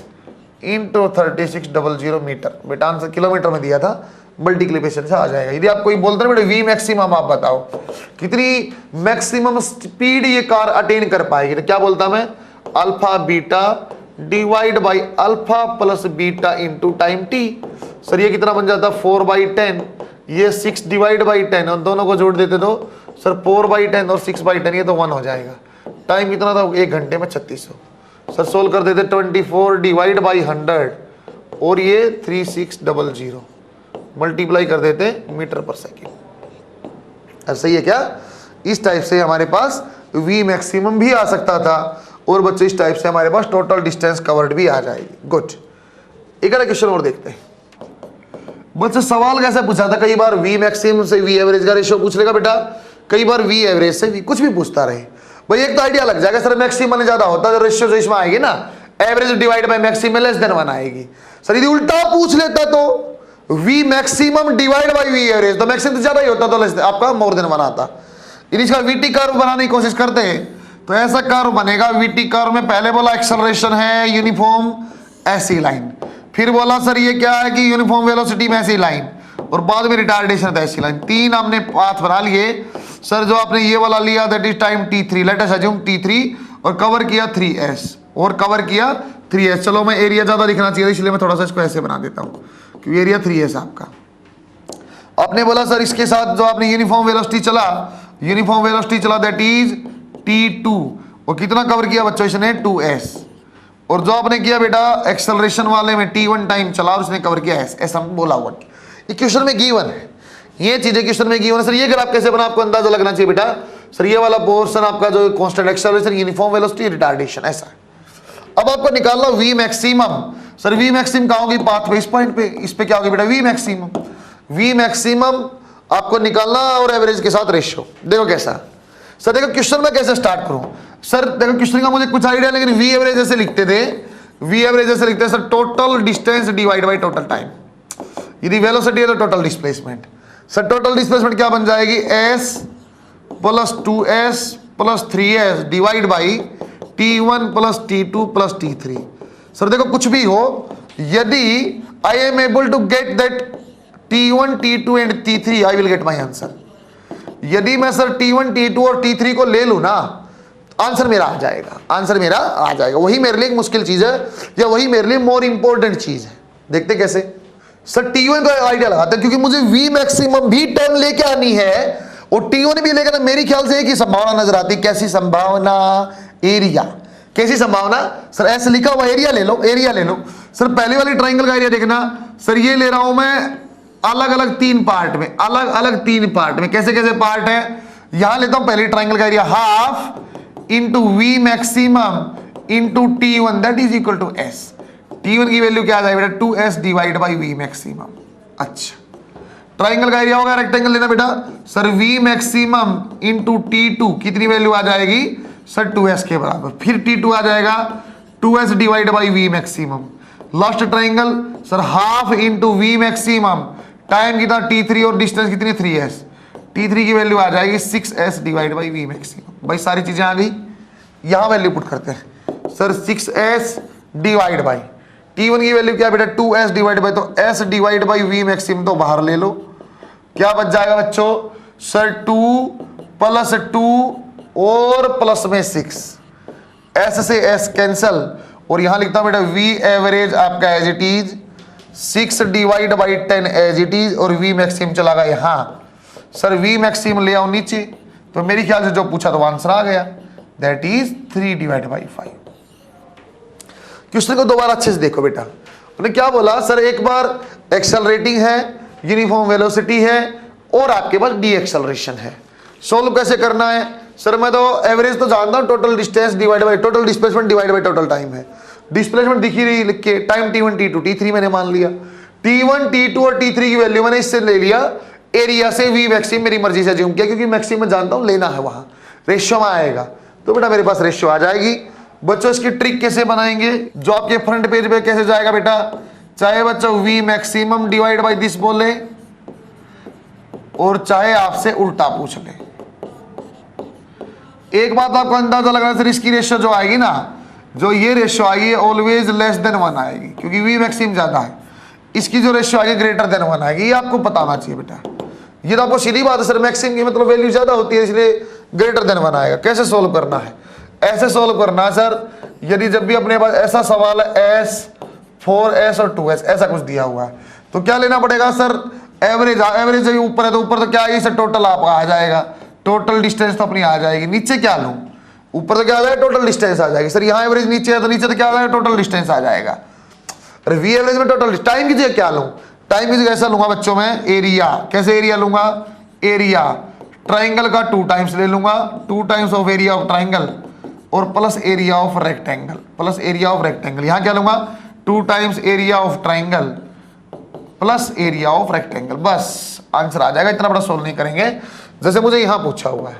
इंटू 3600 मीटर। बेटा आंसर किलोमीटर में दिया था, मल्टीप्लिकेशन से आ जाएगा। यदि आप कोई बोलते हैं बेटा वी मैक्सिमम, आप बताओ कितनी मैक्सिमम स्पीड ये कार अटेन कर पाएगी, तो क्या बोलता मैं, alpha beta divide by alpha plus beta into time T. Sir ये कितना बन जाता 4/10, ये 6 डिवाइड बाई 10 और दोनों को जोड़ देते तो सर 4/10 और 6/10 ये तो 1 हो जाएगा। टाइम कितना था 1 घंटे में 3600। सर सोल्व कर देते 24 डिवाइड बाई 100 और ये 3600 मल्टीप्लाई कर देते मीटर पर सेकेंड। सही है क्या? इस टाइप से हमारे पास v मैक्सिमम भी आ सकता था और बच्चों इस टाइप से हमारे पास टोटल डिस्टेंस कवर्ड भी आ जाएगी। गुड, एक क्वेश्चन और देखते हैं। बच्चों सवाल कैसे पूछा था, कई बार v मैक्सिमम से v एवरेज का रेशियो पूछ लेगा बेटा, कई बार v एवरेज से v कुछ भी पूछता रहे। भाई एक तो आइडिया लग जाएगा सर मैक्सिमम ज्यादा होता है, रेशियो जो इसमें आएगी ना average divide by maximum less than 1 आएगी। सर यदि उल्टा पूछ लेता तो v maximum divide by v average, तो मैक्सिमम तो ज्यादा ही होता तो आपका मोर देन 1 आता। यदि इसका वीटी कर्व बनाने की कोशिश करते हैं तो ऐसा कर्व बनेगा। वीटी कर्व में पहले बोला एक्सेलरेशन है यूनिफॉर्म ऐसी लाइन, फिर बोला सर ये क्या है कि यूनिफॉर्म वेलोसिटी में ऐसी लाइन, और बाद में रिटार्डेशन है ऐसी लाइन। 3 हमने पाथ बना लिए। सर जो आपने ये वाला लिया that is time t3, let us assume t3, और कवर किया 3s और कवर किया 3s। चलो मैं एरिया ज्यादा दिखना चाहिए इसलिए मैं थोड़ा सा इसको ऐसे बना देता हूँ क्योंकि एरिया 3s आपका। आपने बोला सर इसके साथ जो आपने यूनिफॉर्म वेलोसिटी चला दैट इज t2, और कितना कवर किया बच्चों इसने 2s, और जो आपने किया बेटा एक्सेलरेशन वाले में t1 टाइम चला और उसने कवर किया s। ऐसा बोला हुआ क्वेश्चन में गिवन है, ये चीजें क्वेश्चन में गिवन है। सर ये ग्राफ कैसे बना आपको अंदाजा लगना चाहिए बेटा। सर ये वाला पोर्शन आपका जो constant acceleration uniform velocity retardation ऐसा। अब आपको निकालना v maximum. Sir v maximum कहाँ होगी, पाथ पे, इस पॉइंट पे, इस पे क्या होगी बेटा v मैक्सिमम आपको निकालना और एवरेज के साथ रेशियो। देखो कैसा, सर देखो क्वेश्चन में कैसे स्टार्ट करूं। सर देखो क्वेश्चन का मुझे कुछ आइडिया, लेकिन v एवरेज ऐसे लिखते थे, sir total distance divide by total time. यदि वेलोसिटी है तो total displacement. Sir total displacement क्या बन जाएगी, s plus 2s plus 3s divide by t1 plus t2 plus t3। Sir देखो कुछ भी हो, यदि I am able to get that t1 t2 and t3 I will get my answer. यदि मैं सर t1 t2 और t3 को ले लूं ना, आंसर मेरा आ जाएगा। वही मेरे लिए एक मुश्किल चीज है, या वही मेरे लिए मोर इंपॉर्टेंट चीज है। देखते कैसे। सर t1 का आइडिया लगाते हैं क्योंकि मुझे v मैक्सिमम भी टर्म लेके आनी है और t1 भी लेकर, मेरी ख्याल से एक ही संभावना नजर आती है। कैसी संभावना, एरिया। कैसी संभावना, सर ऐसे लिखा हुआ एरिया ले लो। सर पहले वाली ट्राइंगल का एरिया देखना। सर ये ले रहा हूं मैं अलग अलग 3 पार्ट में, कैसे कैसे पार्ट है। यहां लेता हूं पहले ट्राइंगल का area half into v maximum into t1 that is equal to s। t1 की वैल्यू क्या आ जाएगी बेटा 2s divide by v maximum. अच्छा, ट्राइंगल का एरिया होगा, रेक्टेंगल लेना बेटा। Sir v maximum into t2 कितनी वैल्यू आ जाएगी सर 2s के बराबर, फिर t2 आ जाएगा 2s divide by v maximum. Last triangle sir half into v maximum, time कितना t3 और डिस्टेंस कितनी 3s, t3 की वैल्यू आ जाएगी 6s divide by v maximum. भाई सारी चीजें आ गई, यहां वैल्यू पुट करते हैं। Sir 6s divide by t1 की वैल्यू क्या बेटा 2s डिवाइड बाई, तो s divide by v maximum तो बाहर ले लो, क्या बच जाएगा बच्चों सर 2 प्लस 2 और प्लस में 6, s से s कैंसल, और यहां लिखता हूं बेटा v एवरेज आपका as it is 6 divide by 10 as it is, और v मैक्सिमम चला गया यहां। सर v मैक्सिमम ले आओ नीचे, तो मेरी ख्याल से जो पूछा तो आंसर आ गया that is 3 divide by 5। Question को दोबारा अच्छे से देखो बेटा। उन्होंने क्या बोला, सर एक बार एक्सेलरेटिंग है, यूनिफॉर्म वेलोसिटी है और आपके पास डी एक्सेलरेशन है। सोल्व कैसे करना है, सर मैं तो एवरेज तो जानता हूं, total distance divide by total displacement divide by total time है। डिस्प्लेसमेंट दिखी रही लिख के, टाइम t1 t2 t3 मैंने मान लिया, t1 t2 और t3 की वैल्यू मैंने इससे ले लिया, एरिया से v मैक्सिमम मेरी मर्जी से अज्यूम किया क्योंकि मैक्सिमम जानता हूं लेना है, वहां रेशियो में आएगा तो बेटा मेरे पास रेशियो आ जाएगी। बच्चों इसकी ट्रिक कैसे बनाएंगे, जो आपके फ्रंट पेज पे कैसे जाएगा बेटा, चाहे बच्चों v maximum divide by this बोले और चाहे आपसे उल्टा पूछ ले। एक बात आपको अंदाजा लग रहा है सर, इसकी रेशियो जो आएगी ना, जो ये रेशियो आएगी ऑलवेज लेस देन 1 आएगी, क्योंकि वी मैक्सिम ज्यादा है। इसकी जो रेशियो आएगी ग्रेटर देन 1 आएगी, ये आपको बताना चाहिए बेटा। ये तो आपको सीधी बात है सर, मैक्सिम की मतलब वैल्यू ज्यादा होती है इसलिए ग्रेटर देन 1 आएगा। कैसे सोल्व करना है? ऐसे सोल्व करना है सर, यदि जब भी अपने पास ऐसा सवाल है S 4S और 2S ऐसा कुछ दिया हुआ है, तो क्या लेना पड़ेगा सर? एवरेज। एवरेज जब ऊपर है तो ऊपर तो क्या है सर, टोटल आपका आ जाएगा, टोटल डिस्टेंस तो अपनी आ जाएगी। नीचे क्या लूं? ऊपर तो क्या आ जाएगा, टोटल डिस्टेंस आ जाएगी। सर यहाँ एवरेज नीचे है तो नीचे तो क्या आ जाएगा, टोटल डिस्टेंस आ जाएगा। अरे वी एवरेज में टोटल टाइम की जगह क्या लूं? टाइम की जगह ऐसा लूंगा बच्चों में, एरिया। कैसे एरिया लूंगा? एरिया ट्राइंगल का 2 टाइम्स ले लूंगा, 2 times of area of triangle और plus area of rectangle, plus area of rectangle. यहां क्या लूंगा? 2 times area of triangle plus area of rectangle. बस आंसर आ जाएगा। इतना बड़ा सोल्व नहीं करेंगे। जैसे मुझे यहां पूछा हुआ है,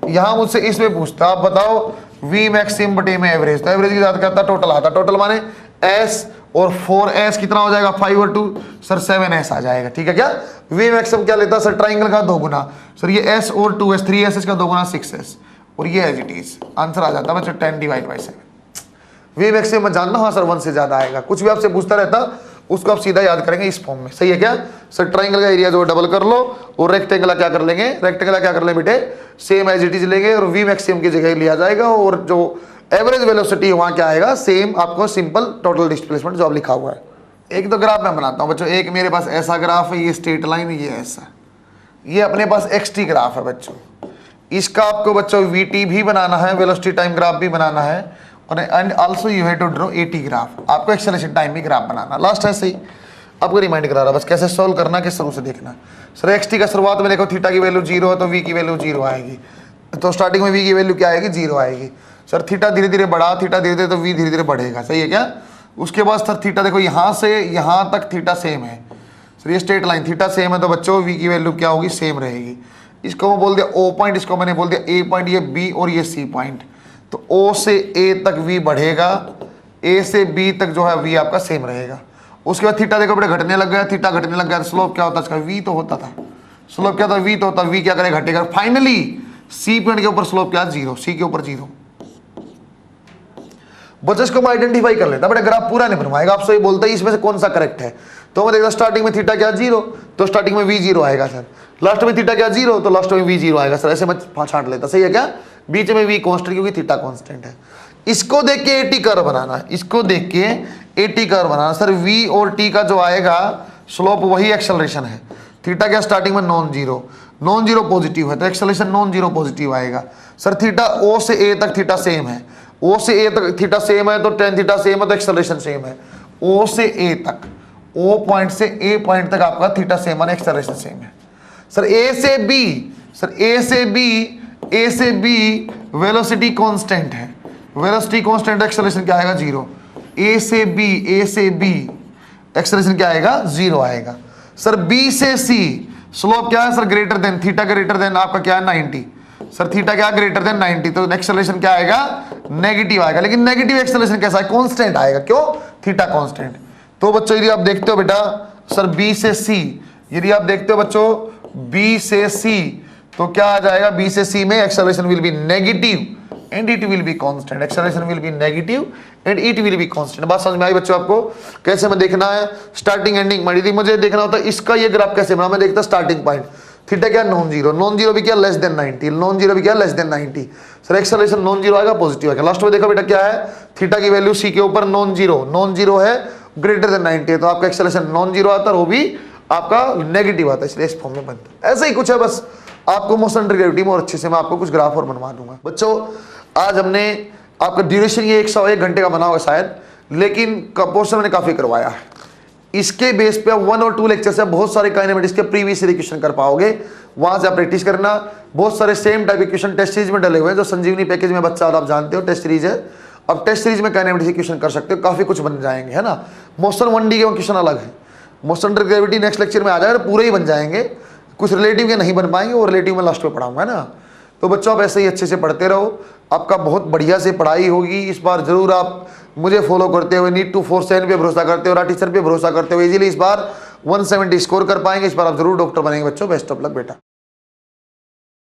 यहां मुझसे इसमें पूछता, आप बताओ वी मैक्सिम बटे में एवरेज, तो एवरेज की बात करता टोटल आता, टोटल माने S और 4S कितना हो जाएगा? 5 और 2 सर 7S आ जाएगा। ठीक है क्या? वी मैक्सिम क्या लेता सर? ट्राइंगल का 2 गुना। सर ये S और 2S 3S का 2 गुना 6S, और ये एज इट इज आंसर आ जाता बच्चों 10 डिवाइड बाई 7। वी मैक्सिम जानना, हाँ सर 1 से ज्यादा आएगा। कुछ भी आपसे पूछता रहता उसको आप सीधा याद करेंगे इस फॉर्म में। सही है क्या सर? ट्राइंगल का एरिया जो डबल कर लो और रेक्टेंगल क्या कर लेंगे? रेक्टेंगल क्या कर ले बेटे? सेम एज इट इज लेंगे और वी मैक्सिमम की जगह लिया जाएगा, और जो एवरेज वेलोसिटी वहां क्या आएगा? सेम आपको सिंपल टोटल डिस्प्लेसमेंट जो अब लिखा हुआ है। एक तो ग्राफ मैं बनाता हूं बच्चों। एक मेरे पास ऐसा ग्राफ है, ये स्ट्रेट लाइन, ये ऐसा, ये अपने पास XT ग्राफ है बच्चों। इसका आपको बच्चों VT भी बनाना है, वेलोसिटी टाइम ग्राफ भी बनाना है, और and also you have to draw AT graph. आपको एक्सेलरेशन टाइम भी ग्राफ बनाना। लास्ट ऐसे ही आपको रिमाइंड करा रहा बस कैसे सोल्व करना, किस तरह से देखना। सर XT का शुरुआत में देखो थीटा की वैल्यू 0 है तो V की वैल्यू 0 आएगी, तो स्टार्टिंग में V की वैल्यू क्या आएगी? 0 आएगी। सर थीटा धीरे धीरे बढ़ा, थीटा धीरे धीरे, तो V धीरे धीरे बढ़ेगा। सही है क्या? उसके बाद सर थीटा देखो यहाँ से यहाँ तक थीटा सेम है। सर ये स्ट्रेट लाइन थीटा सेम है तो बच्चों V की वैल्यू क्या होगी? सेम रहेगी। इसको मैं बोल दिया O पॉइंट, इसको मैंने बोल दिया A पॉइंट, ये B और ये C पॉइंट। तो O से A तक V बढ़ेगा, A से B तक जो है V आपका सेम रहेगा। उसके बाद थीटा देखो बेटे घटने लग गया, थीटा घटने लग गया, तो स्लोप क्या होता है इसका? V तो होता था। स्लोप क्या था? V तो होता। V क्या करेगा? घटेगा। फाइनली C पॉइंट के ऊपर स्लोप क्या? 0। C के ऊपर 0। बच्चे इसको मैं आइडेंटिफाई कर लेता, बट ग्राफ पूरा नहीं बनवाएगा, आपसे ये बोलता है इसमें से कौन सा करेक्ट है। तो मैं देखता स्टार्टिंग में थीटा क्या? 0, तो स्टार्टिंग में V 0 आएगा सर। लास्ट में थीटा क्या? 0, तो लास्ट में V 0 आएगा सर। ऐसे मैं छांट लेता। सही है क्या? बीच में V कांस्टेंट, क्योंकि थीटा कांस्टेंट है। इसको देख के AT कर्व बनाना, इसको देख के AT curve banana. Sir V और T का जो आएगा स्लोप वही एक्सेलरेशन है। थीटा क्या? स्टार्टिंग में non zero, non zero positive है तो एक्सेलरेशन नॉन जीरो पॉजिटिव आएगा। सर थीटा O से A तक थीटा सेम है, O से A तक थीटा सेम है तो टेन थीटा सेम है तो एक्सेलरेशन सेम है। O से A तक, O पॉइंट से A पॉइंट तक आपका थीटा सेम है, एक्सेलरेशन सेम है। सर A से B, सर A से B वेलोसिटी कांस्टेंट है, वेलोसिटी कांस्टेंट, एक्सेलरेशन क्या आएगा? 0। A से B एक्सेलरेशन क्या आएगा? 0 आएगा। सर B से C स्लोप क्या है? Sir greater than, theta greater than आपका क्या है? 90। सर थीटा क्या? ग्रेटर देन 90, तो एक्सेलरेशन क्या आएगा? नेगेटिव आएगा। लेकिन नेगेटिव एक्सेलरेशन कैसा है? कांस्टेंट आएगा। क्यों? Theta constant. तो बच्चों यदि आप देखते हो बेटा सर B से C, यदि आप देखते हो बच्चों B से C, तो क्या आ जाएगा? B से C में acceleration will be negative and it will be constant. Acceleration will be negative and it will be constant. बात समझ में आई बच्चों आपको? कैसे में देखना है? स्टार्टिंग एंडिंग में यदि मुझे देखना होता है इसका ये ग्राफ कैसे बना, मैं देखता स्टार्टिंग पॉइंट थीटा क्या? नॉन जीरो, नॉन जीरो भी क्या? लेस देन 90, नॉन जीरो भी क्या? Less than 90। Sir acceleration non zero आएगा, पॉजिटिव आएगा। लास्ट में देखो बेटा क्या है? थीटा की वैल्यू C के ऊपर नॉन जीरो, नॉन जीरो है ग्रेटर देन 90 है तो आपका एक्सेलरेशन नॉन जीरो आता है, वो भी आपका नेगेटिव आता है, इसलिए इस फॉर्म में बनता है। ऐसा ही कुछ है, बस आपको मोशन अंडर ग्रेविटी में और अच्छे से मैं आपको कुछ ग्राफ और बनवा दूंगा। बच्चों आज हमने आपका ड्यूरेशन ये 101 घंटे का बना होगा शायद, लेकिन पोर्शन मैंने काफी करवाया है। इसके बेस पे 1 और 2 लेक्चर से बहुत सारे काइनेमेटिक्स के प्रीवियस ईयर क्वेश्चन कर पाओगे, वहां से आप प्रैक्टिस करना। बहुत सारे सेम टाइप के क्वेश्चन टेस्ट सीरीज में डले हुए हैं, जो संजीवनी पैकेज में बच्चा आप जानते हो टेस्ट सीरीज है। अब टेस्ट सीरीज में काइनेमेटिक्स के क्वेश्चन कर सकते हो, काफी कुछ बन जाएंगे, है ना। मोशन 1D के क्वेश्चन अलग है, motion under gravity next lecture में आ जाएगा, पूरे ही बन जाएंगे। कुछ रिलेटिव के नहीं बन पाएंगे, वो रिलेटिव में लास्ट में पढ़ाऊंगा, है ना। तो बच्चों आप ऐसे ही अच्छे से पढ़ते रहो, आपका बहुत बढ़िया से पढ़ाई होगी। इस बार जरूर आप मुझे फॉलो करते हुए नीट 247 पे भरोसा करते हो, टीचर पे भरोसा करते हुए इजीली इस बार 170 स्कोर कर पाएंगे। इस बार आप जरूर डॉक्टर बनेंगे बच्चों। बेस्ट ऑफ लक बेटा।